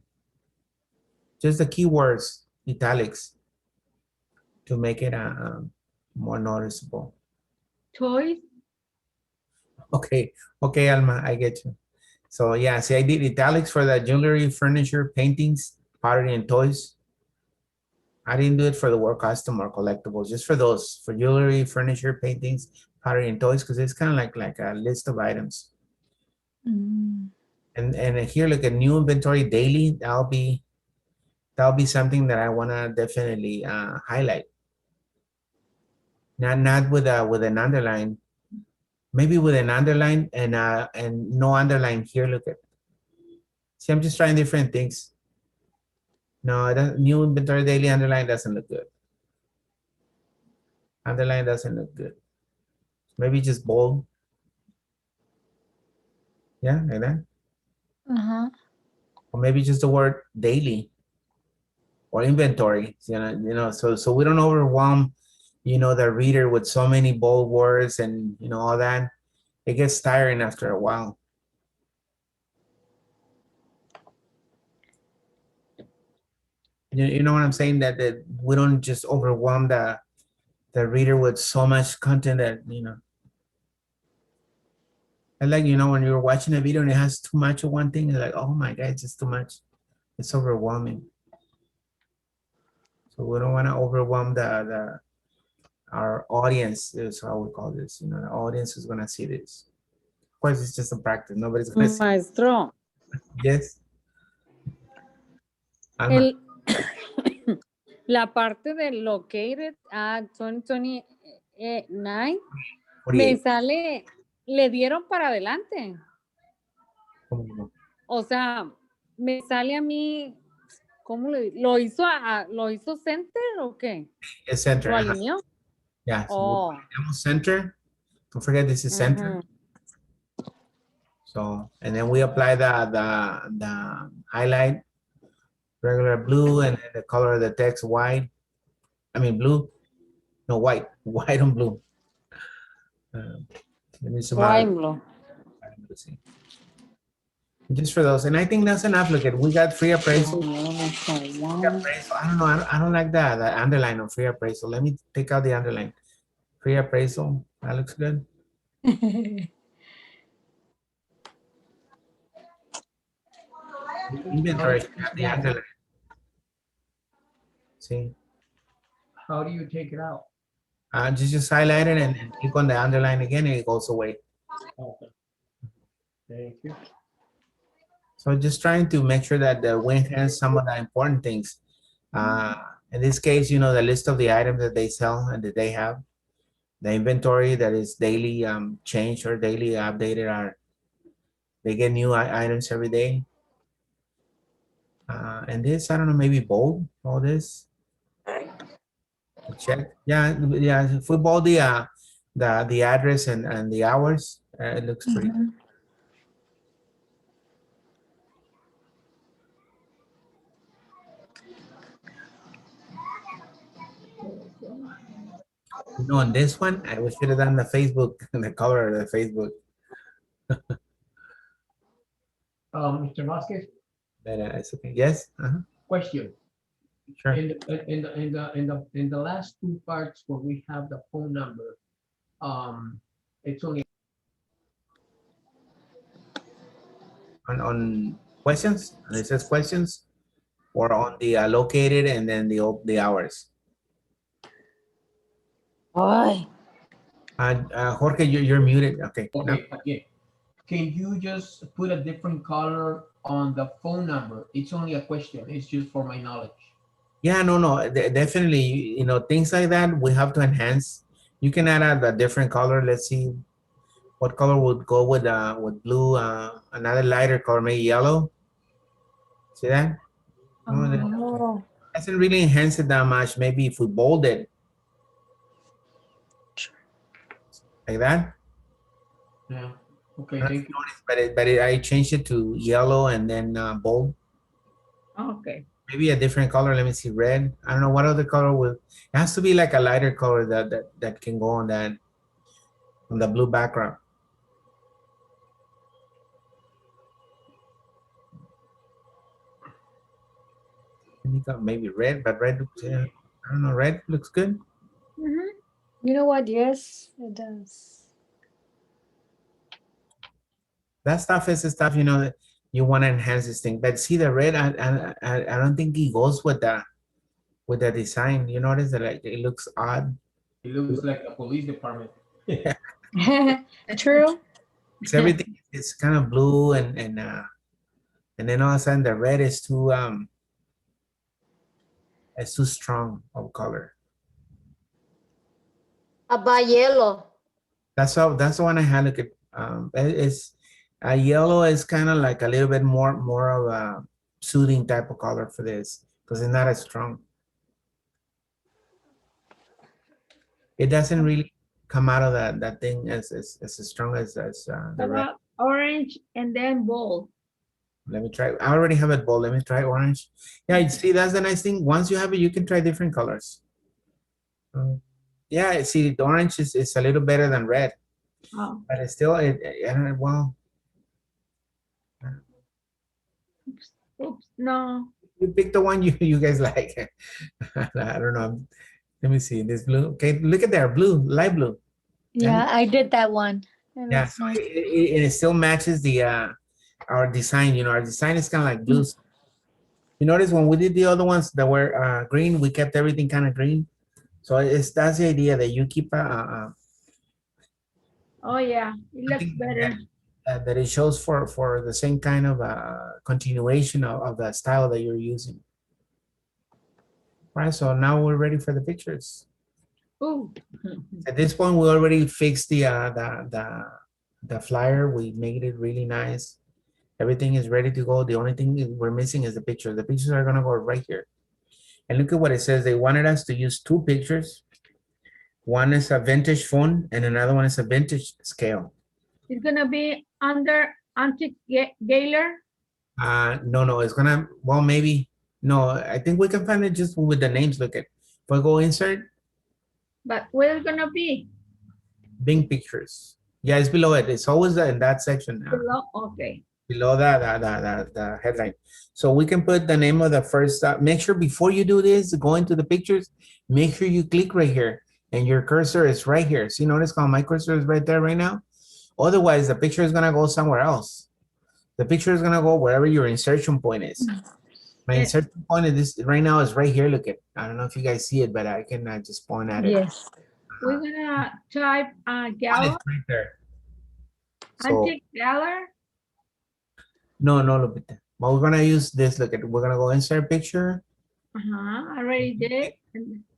just the keywords, italics, to make it more noticeable. Toys. Okay, Alma, I get you. So yeah, see, I did italics for the jewelry, furniture, paintings, pottery, and toys. I didn't do it for the work custom or collectibles, just for those, for jewelry, furniture, paintings, pottery, and toys, because it's kind of like a list of items. Mm. And here, look at new inventory daily. That'll be something that I want to definitely highlight. Not with an underline, maybe with an underline and no underline here. Look at, see, I'm just trying different things. No, new inventory daily underline doesn't look good. Underline doesn't look good. Maybe just bold. Yeah, like that. Uh-huh. Or maybe just the word daily or inventory. So we don't overwhelm, the reader with so many bold words and all that. It gets tiring after a while. You know what I'm saying? That we don't just overwhelm the reader with so much content that I like, when you're watching a video and it has too much of one thing, it's like, oh my God, it's just too much. It's overwhelming. So we don't want to overwhelm our audience, is how we call this. The audience is gonna see this. Of course, it's just a practice. Nobody's gonna see. Maestro, Yes. Alma. la parte de located at 2029 me 48. sale, le dieron para adelante. ¿Cómo no? O sea, me sale a mí, ¿cómo lo hizo center o qué? It's center. ¿Lo alineó? Yeah. So Oh. center. Don't forget this is center. So, and then we apply the highlight, regular blue, and then the color of the text white. I mean blue. No, white. White and blue. Let me zoom out. Blue. Let's see. Just for those, and I think that's enough. Look at, we got free appraisal. Free appraisal. I don't know. I don't like that. The underline on free appraisal. Let me take out the underline. Free appraisal. That looks good. Inventory should have the underline. See. How do you take it out? Just highlight it and click on the underline again and it goes away. Okay. Thank you. So just trying to make sure that we enhance some of the important things. In this case, you know, the list of the items that they sell and that they have, the inventory that is daily changed or daily updated, are they get new items every day. And this, I don't know, maybe bold, all this. Check. Yeah, yeah. Football, the address and the hours. It looks pretty. Mhm. You know, on this one, we should have done the Facebook, the color of the Facebook. Mr. Vasquez, But it's okay. Yes. question. Sure. In the last two parts where we have the phone number, it's only On questions, and it says questions, or on the located and then the hours. Why? Jorge, you're muted. Okay. No. okay. Again, can you just put a different color on the phone number? It's only a question. It's just for my knowledge. Yeah, no, definitely. You know, things like that we have to enhance. You can add a different color. Let's see what color would go with blue. Another lighter color, maybe yellow. See that? No, that Oh, doesn't really enhance it that much. Maybe if we bold it like that. Yeah. Okay. I don't know if Thank you you. noticed, but I changed it to yellow and then bold. Okay. Maybe a different color. Let me see, red. I don't know what other color will. It has to be like a lighter color that can go on the blue background. Maybe red, but red looks, yeah, I don't know, red looks good. mhm. You know what? Yes, it does. That stuff is the stuff, you know, that you want to enhance this thing. But see the red, I don't think it goes with the design. You notice that, like, it looks odd. It looks like a police department. True. Because everything is kind of blue and then all of a sudden the red is too it's too strong of color. About yellow. That's the one I had. Look at it's a yellow is kind of like a little bit more of a soothing type of color for this because it's not as strong. It doesn't really come out of that thing as strong as the red. About orange and then bold. Let me try. I already have it bold. Let me try orange. Yeah, you see, that's the nice thing. Once you have it, you can try different colors. Yeah, see, the orange is a little better than red, Oh, but it's still, I don't know, well, oops, no. you pick the one you guys like. I don't know. Let me see, this blue. Okay, look at there, blue, light blue. Yeah, I did that one. It Yeah, looks so nice. it still matches our design. You know, our design is kind of like blue. You notice when we did the other ones that were green, we kept everything kind of green. So that's the idea, that you keep Oh yeah, it looks something better. that it shows for the same kind of continuation of the style that you're using. Right, so now we're ready for the pictures. Ooh. At this point, we already fixed the flyer. We made it really nice. Everything is ready to go. The only thing we're missing is the picture. The pictures are gonna go right here. And look at what it says. They wanted us to use two pictures. One is a vintage phone and another one is a vintage scale. It's gonna be under antique Galore. No, it's gonna, well, maybe, no, I think we can find it just with the names. Look at, if I go insert, But where it's gonna be? Bing pictures. Yeah, it's below it. It's always in that section. Below? Okay. Below the headline. So we can put the name of the first, make sure before you do this, go into the pictures, make sure you click right here and your cursor is right here. See, notice how my cursor is right there right now? Otherwise, the picture is gonna go somewhere else. The picture is gonna go wherever your insertion point is. My insertion point is this right now is right here. Look at, I don't know if you guys see it, but I can just point at it. Yes. We're gonna type One is Galore, right there. So antique Galore. no, Lupita. But we're gonna use this. Look at. We're gonna go insert picture. Already did.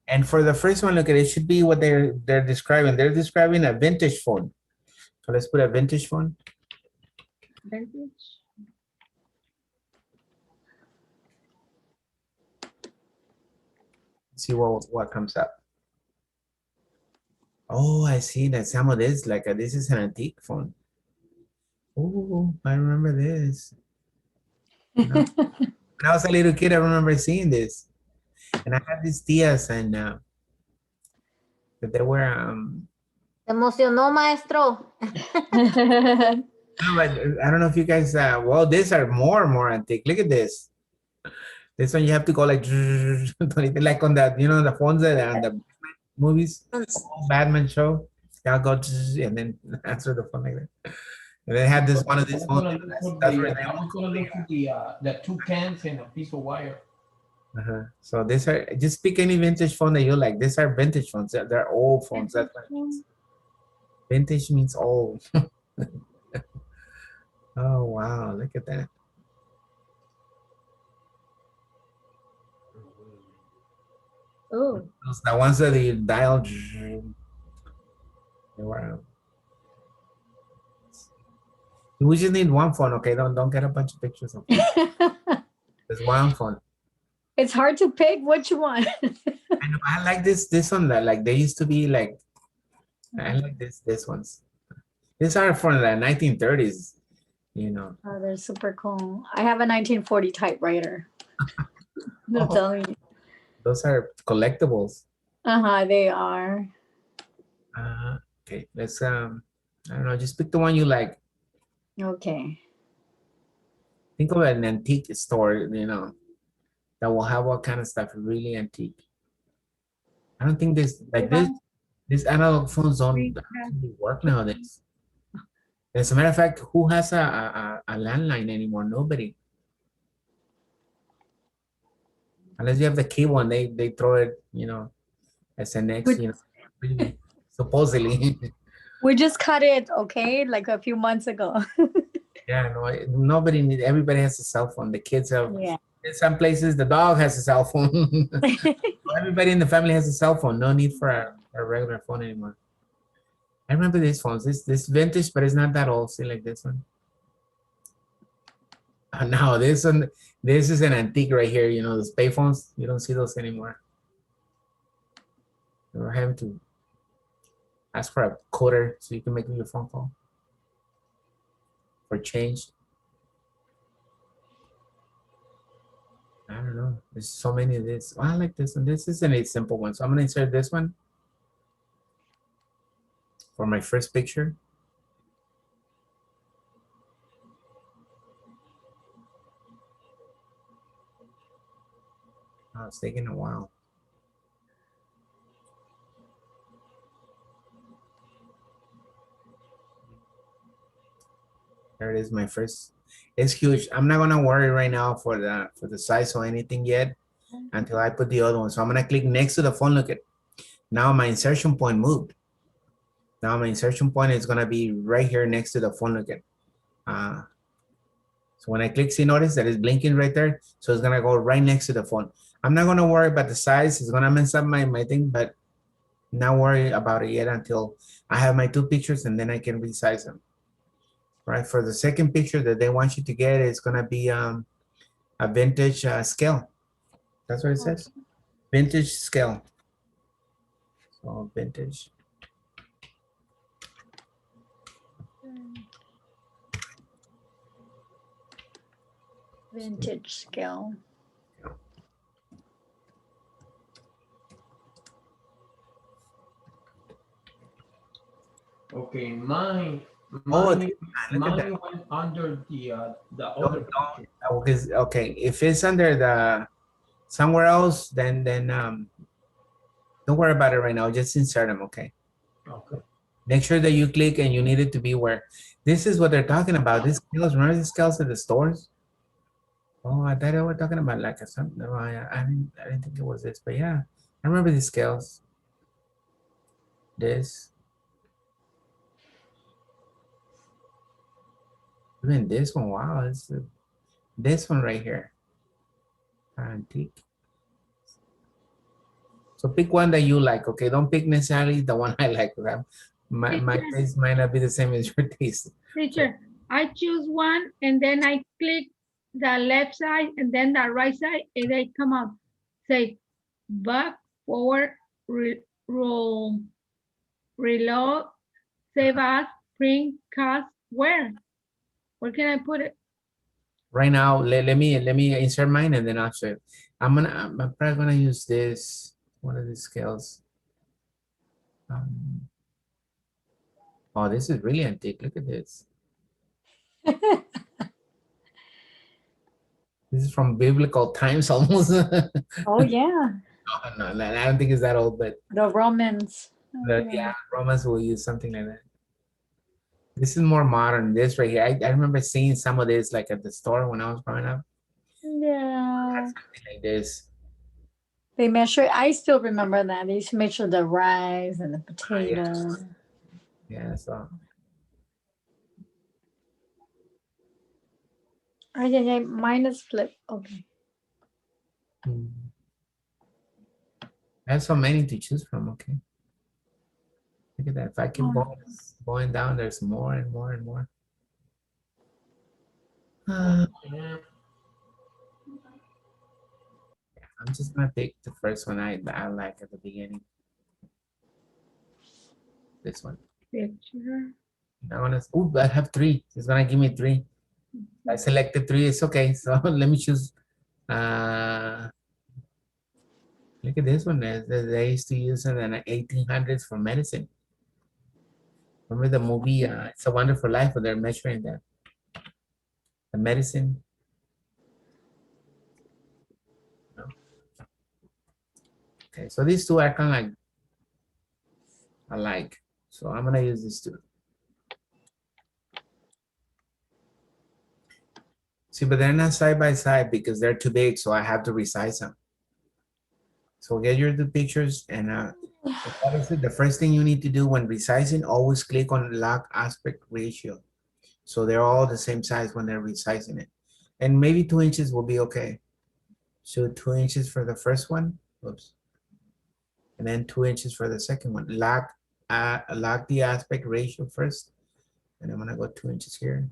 And for the first one, look at it. Should be what they're describing. They're describing a vintage phone. So let's put a vintage phone. Vintage. See what comes up. Oh, I see that some of this, like this is an antique phone. Oh, I remember this. No. When I was a little kid, I remember seeing this. And I had these tias and that they were Se emocionó, maestro. no, but I don't know if you guys well, these are more antique. Look at this. This one you have to go like like on that, you know, the phones that on the movies, Batman show. Y'all go and then answer the phone like that. And they had this one of these I phones. was That's where they gonna look for the two cans and a piece of wire. So these are, just pick any vintage phone that you like. These are vintage phones. They're old phones. That's what it means. Vintage means old. Oh wow, look at that. Oh, Those the ones that you dial. They were, we just need one phone, okay? Don't get a bunch of pictures of there's one phone. it's hard to pick what you want. I know, I like this one that like they used to be like, I like this ones. These are from the 1930s, you know. Oh, they're super cool. I have a 1940 typewriter. I'm telling you. Those are collectibles. They are. Okay, let's I don't know, just pick the one you like. Okay. Think of an antique store, you know, that will have all kind of stuff really antique. I don't think this like these analog phones don't actually work nowadays. As a matter of fact, who has a landline anymore? Nobody. Unless you have the cable and they throw it, you know, as an X, you know, supposedly. We just cut it, okay, like a few months ago. Yeah, no, nobody needs. Everybody has a cell phone. The kids have. Yeah. In some places, the dog has a cell phone. Everybody in the family has a cell phone. No need for a regular phone anymore. I remember these phones. This vintage, but it's not that old. See, like this one. No, this one. This is an antique right here. You know, those pay phones. You don't see those anymore. You're having to ask for a coder so you can make your phone call for change. I don't know. There's so many of this. Oh, I like this one. This isn't a simple one. So I'm going to insert this one for my first picture. Oh, it's taking a while. There it is, my first. It's huge. I'm not gonna worry right now for the size or anything yet until I put the other one. So I'm gonna click next to the phone. Look at now my insertion point moved. Now my insertion point is gonna be right here next to the phone. Look at so when I click, see, notice that it's blinking right there. So it's gonna go right next to the phone. I'm not gonna worry about the size. It's gonna mess up my thing, but not worry about it yet until I have my two pictures and then I can resize them. Right, for the second picture that they want you to get, it's gonna be a vintage scale. That's what it says, vintage scale. So vintage. Vintage scale. Okay, mine Look went at under the other picture. that. Okay, if it's under the somewhere else, then don't worry about it right now. Just insert them, okay? Okay. Make sure that you click and you need it to be where. This is what they're talking about. These scales, remember the scales at the stores? Oh, I thought they were talking about like a something. No, I didn't think it was this, but yeah, I remember these scales. this. Even this one, wow, it's this one right here. Antique. So pick one that you like, okay? Don't pick necessarily the one I like. Okay? My taste might not be the same as your taste. Teacher, I choose one and then I click the left side and then the right side and they come up. Say back, forward, roll, reload, save as, print, cast, where? Where can I put it? Right now, let me insert mine and then I'll show you. I'm probably gonna use this, one of these scales. Oh, this is really antique. Look at this. This is from biblical times almost. Oh yeah, No, I don't think it's that old, but the Romans. yeah, Romans will use something like that. This is more modern. This right here, I remember seeing some of this like at the store when I was growing up. Yeah. Something like this. They measure. I still remember that they used to measure the rice and the potato. Yeah, so Oh yeah, mine is flip. Okay. I have so many to choose from. Okay, look at that. If I keep going down, there's more and more and more. I'm just gonna pick the first one I like at the beginning. This one. Picture. I wanna. Oh, I have three. It's gonna give me three. I selected three. It's okay. So let me choose. Look at this one. They used to use it in the 1800s for medicine. Remember the movie It's a Wonderful Life where they're measuring the medicine? No. Okay, so these two are kind of like alike. So I'm gonna use these two. See, but they're not side by side because they're too big, so I have to resize them. So get your two pictures and obviously the first thing you need to do when resizing, always click on lock aspect ratio. So they're all the same size when they're resizing it. And maybe 2 inches will be okay. So 2 inches for the first one, oops. And then 2 inches for the second one. Lock the aspect ratio first. And I'm gonna go 2 inches here.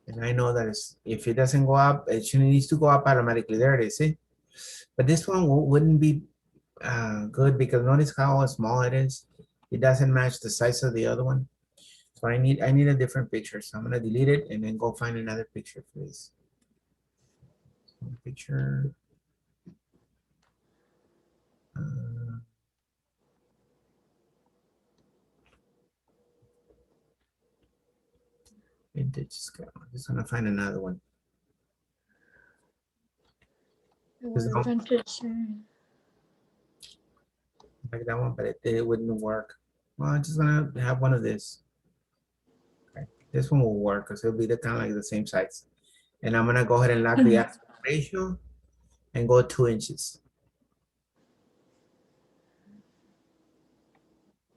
And I know that if it doesn't go up, it needs to go up automatically. There it is, see? But this one wouldn't be good because notice how small it is. It doesn't match the size of the other one. So I need a different picture. So I'm gonna delete it and then go find another picture for this. Picture. Vintage scale. I'm just gonna find another one. Like that one, but it wouldn't work. Well, I'm just gonna have one of this. Okay. This one will work because it'll be the kind of like the same size. And I'm gonna go ahead and lock the aspect ratio and go 2 inches.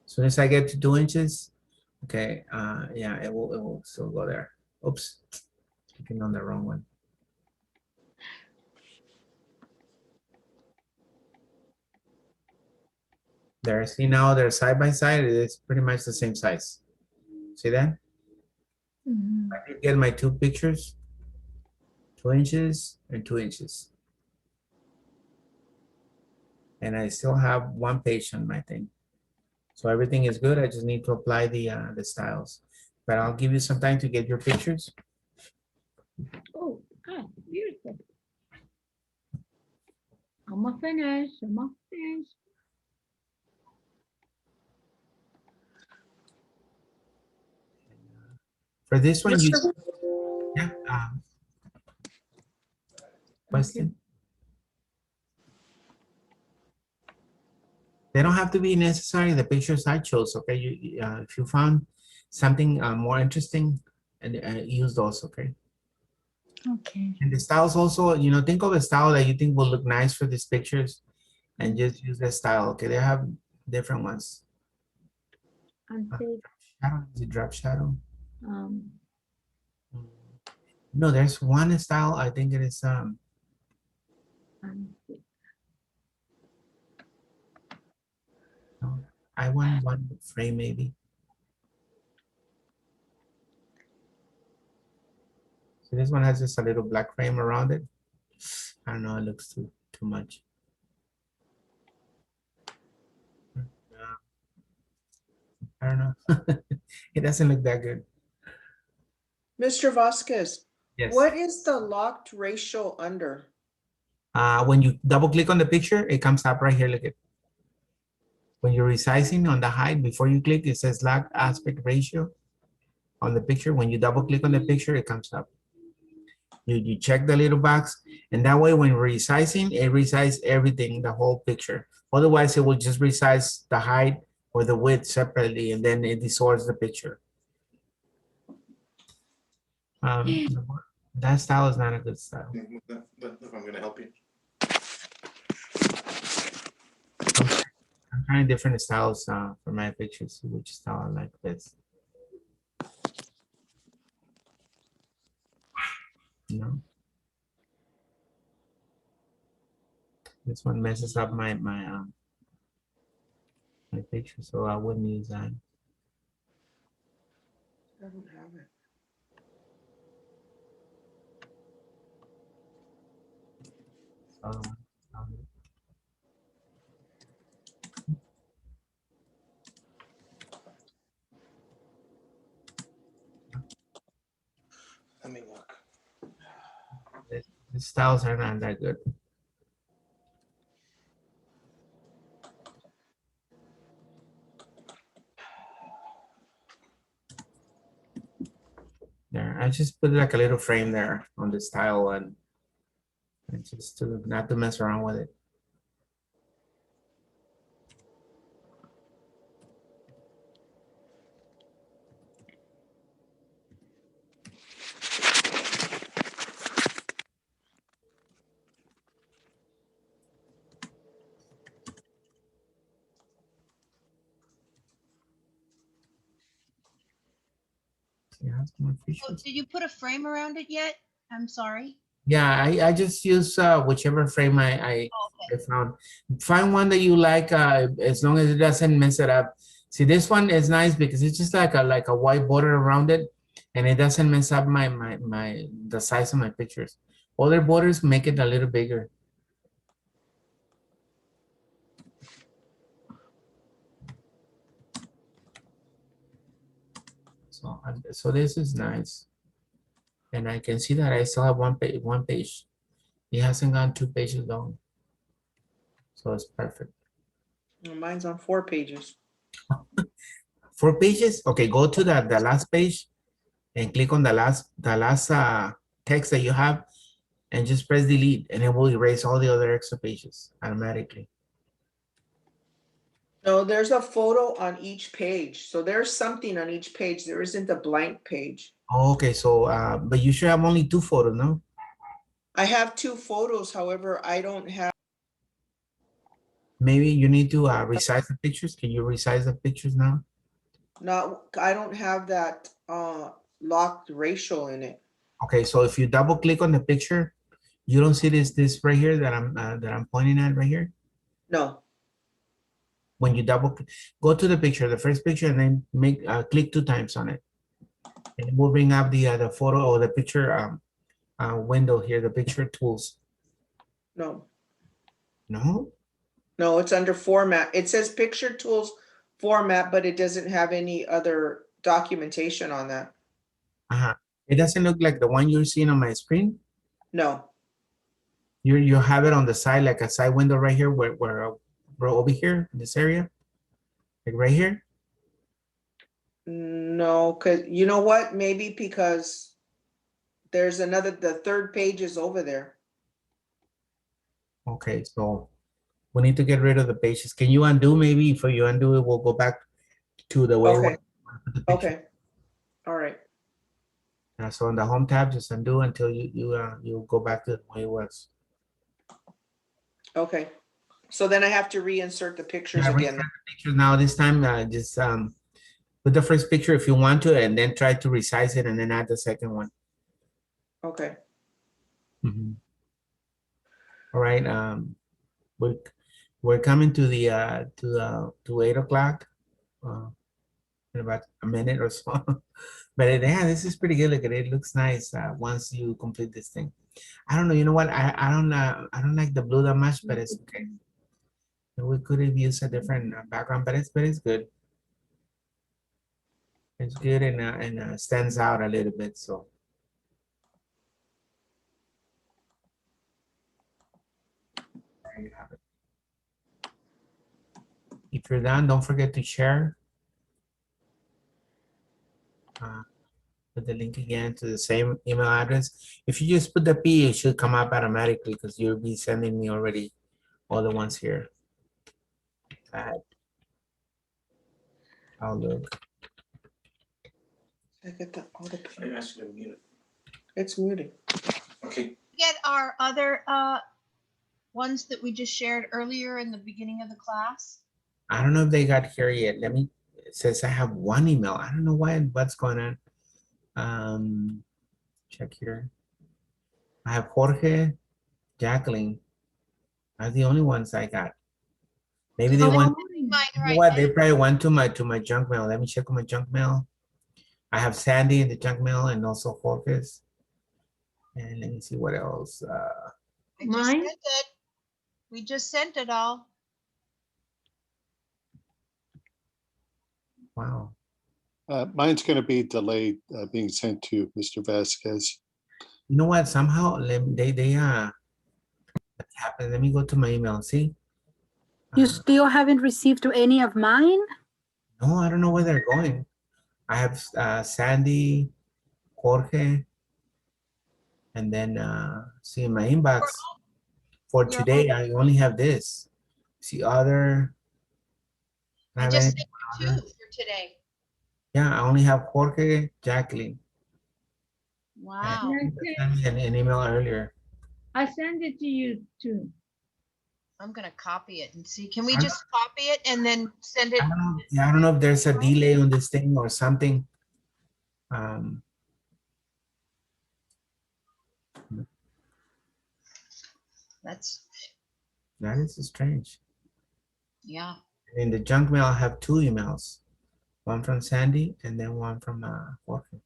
As soon as I get to 2 inches, okay, yeah, it will still go there. Oops, clicking on the wrong one. There, see now they're side by side. It's pretty much the same size. See that? I can get my two pictures, 2 inches and 2 inches. And I still have one page on my thing. So everything is good. I just need to apply the styles. But I'll give you some time to get your pictures. Oh, God, beautiful. Almost finished. Almost finished. For this one, yeah, question. They don't have to be necessarily the pictures I chose, okay? If you found something more interesting, and use those, okay? Okay. And the styles also, think of a style that you think will look nice for these pictures and just use that style, okay? They have different ones. Untitled, Shadow, is it drop shadow? um, No, there's one style. I think it is no, I want one frame maybe. So this one has just a little black frame around it. I don't know, it looks too much. I don't know. It doesn't look that good. Mr. Vasquez, Yes. what is the locked ratio under? When you double click on the picture, it comes up right here. Look at. When you're resizing on the height, before you click, it says lock aspect ratio on the picture. When you double click on the picture, it comes up. You check the little box, and that way when resizing, it resizes everything, the whole picture. Otherwise, it will just resize the height or the width separately, and then it distorts the picture. That style is not a good style. Look, I'm gonna help you. I'm trying different styles for my pictures, which style I like best. No. This one messes up my picture, so I wouldn't use that. I don't have it. Let me look. The styles are not that good. There, I just put like a little frame there on the style and just to not to mess around with it. Yeah, it's more Oh, features. did you put a frame around it yet? I'm sorry. Yeah, I just use whichever frame I Oh, okay. found. Find one that you like, as long as it doesn't mess it up. See, this one is nice because it's just like a white border around it, and it doesn't mess up the size of my pictures. Other borders make it a little bigger. So this is nice, and I can see that I still have one page. It hasn't gone 2 pages long, so it's perfect. Mine's on 4 pages. 4 pages. Okay, go to the last page and click on the last text that you have, and just press delete, and it will erase all the other extra pages automatically. No, there's a photo on each page. So there's something on each page. There isn't a blank page. Okay, so but you should have only 2 photos, no? I have 2 photos, however, I don't have. Maybe you need to resize the pictures. Can you resize the pictures now? I don't have that locked ratio in it. Okay, so if you double click on the picture, you don't see this right here that I'm pointing at right here. No. When you go to the picture, the first picture, and then click 2 times on it, and it will bring up the photo or the picture window here, the picture tools. No. No? No, it's under format. It says picture tools format, but it doesn't have any other documentation on that. It doesn't look like the one you're seeing on my screen? No. You have it on the side, like a side window right here, where over here in this area, like right here. No, because you know what? Maybe because there's the 3rd page is over there. Okay, so we need to get rid of the pages. Can you undo? Maybe if you undo it, we'll go back to the way. Okay. Okay. All right. So on the home tab, just undo until you go back to the way it was. Okay. So then I have to reinsert the pictures again. Pictures now. This time, just Put the first picture if you want to, and then try to resize it and then add the second one. Okay. Mhm. All right, we're coming to the to 8 o'clock in about a minute or so. But yeah, this is pretty good. Look at it. It looks nice once you complete this thing. I don't know. You know what? I don't like the blue that much, but it's okay. We could have used a different background, but it's good. It's good and stands out a little bit. So. There you have it. If you're done, don't forget to share. Put the link again to the same email address. If you just put the P, it should come up automatically because you'll be sending me already all the ones here. I'll look. I get the all the. I asked you to mute it. It's muted. Okay. Get our other ones that we just shared earlier in the beginning of the class. I don't know if they got here yet. Let me. It says I have one email. I don't know what's going on. Check here. I have Jorge, Jacqueline. Are the only ones I got. Maybe they Oh, want. mine You know right what? They now. probably went to my junk mail. Let me check my junk mail. I have Sandy in the junk mail and also Jorge's. And let me see what else. I just Mine? sent it. We just sent it all. Wow. Mine's going to be delayed being sent to Mr. Vasquez. You know what? Somehow they happened. Let me go to my email. See? You still haven't received any of mine? No, I don't know where they're going. I have Sandy, Jorge, and then see in my inbox for You're today. I only have this. See other. I just sent you two for today. Yeah, I only have Jorge, Jacqueline. Wow. And sent me an email earlier. I send it to you too. I'm gonna copy it and see. Can we just copy it and then send it? I don't know if there's a delay on this thing or something. That is strange. Yeah. In the junk mail, I have two emails. One from Sandy and then one from Jorge.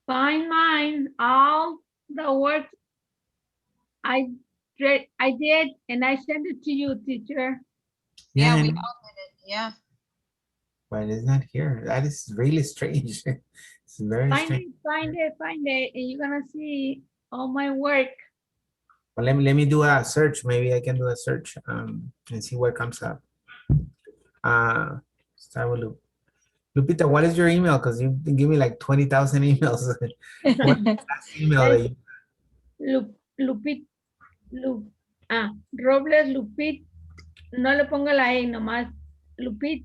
Find mine, all the work I did, and I sent it to you, teacher. Yeah, Yeah, we all did it. Yeah. but it's not here. That is really strange. It's very strange. Find it, and you're gonna see all my work. Well, let me do a search. Maybe I can do a search and see what comes up. Start with Lupita, what is your email? Because you give me like 20,000 emails. What is the last email that you? Robles Lupit. No le ponga la E, nomás Lupit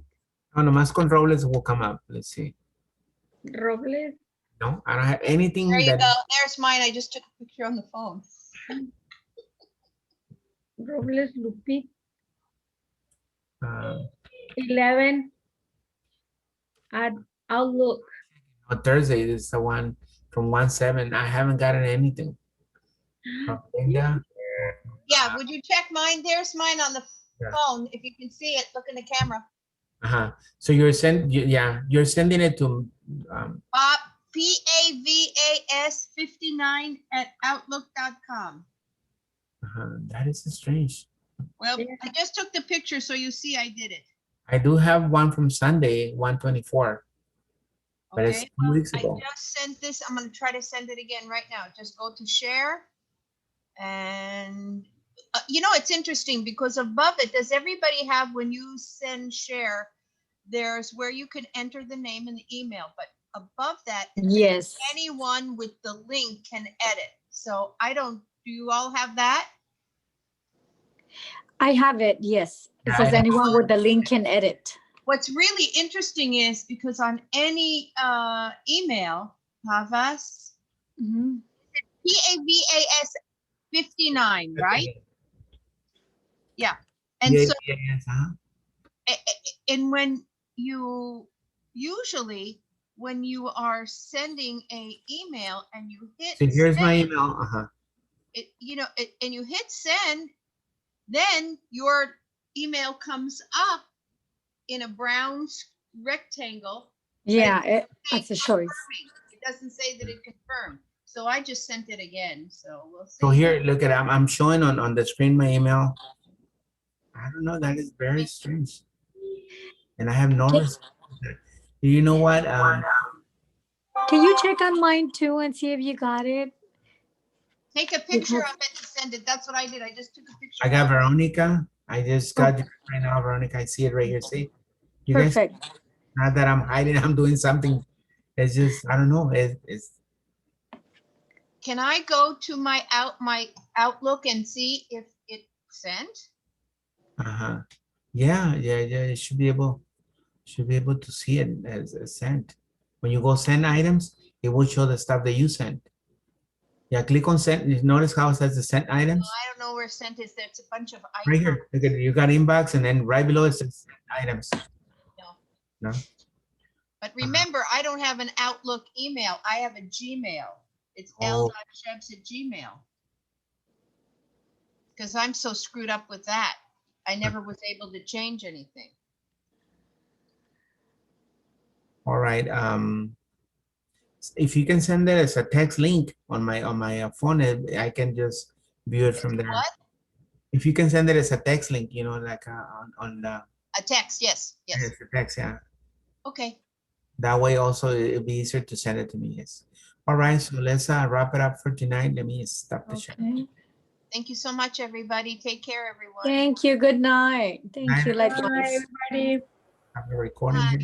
Oh, nomás con Robles will come up. Let's see. Robles. No, I don't have anything. There you that go. There's mine. I just took a picture on the phone. Robles Lupit. Uh, 11 at Outlook. on Thursday, this is the one from 1/7. I haven't gotten anything. From Linda. Yeah, would you check mine? There's mine on the phone. If you can see it, look in the camera. So you're you're sending it to PAVAS 59 at outlook.com. that is strange. Well, I just took the picture so you see I did it. I do have one from Sunday, 1/24. But it's Okay, 2 weeks I ago. just sent this. I'm going to try to send it again right now. Just go to share. And, you know, it's interesting because above it, does everybody have, when you send share, there's where you can enter the name and the email. But above that, Yes. anyone with the link can edit. So do you all have that? I have it, yes. It says anyone with the link can edit. What's really interesting is because on any email, Pavas, PAVAS 59, right? Yeah. And so, and when you usually, when you are sending a email and you hit So here's my send, email. and you hit send, then your email comes up in a brown rectangle. Yeah, Say that's a choice. confirming. It doesn't say that it confirmed. So I just sent it again. So we'll see. So here, look at, I'm showing on the screen my email. I don't know, that is very strange. And I have no response. You know what? Can you check on mine too and see if you got it? Take a picture of it and send it. That's what I did. I just took a picture. I got of it. Veronica. I just got you right now, Veronica. I see it right here. See? You Perfect. guys, not that I'm hiding, I'm doing something. It's just, I don't know. It's Can I go to my Outlook and see if it sent? uh-huh. Yeah, you should be able to see it as sent. When you go send items, it will show the stuff that you sent. Yeah, click on send. You notice how it says the sent items? I don't know where sent is. There's a bunch of icons. Right here. Look at it. You got inbox and then right below it says sent items. No? But remember, I don't have an Outlook email. I have a Gmail. It's Oh. l.chebs@gmail. Because I'm so screwed up with that. I never was able to change anything. All right. If you can send it as a text link on my phone, I can just view it from there. What? If you can send it as a text link, you know, like on the A text, yes, yes. as a text, yeah. Okay. That way also it'll be easier to send it to me. Yes. All right, so let's wrap it up for tonight. Let me stop the share. Okay. Thank you so much, everybody. Take care, everyone. Thank you. Good night. Thank Night. you. Bye, Likewise. everybody. Have a recording here.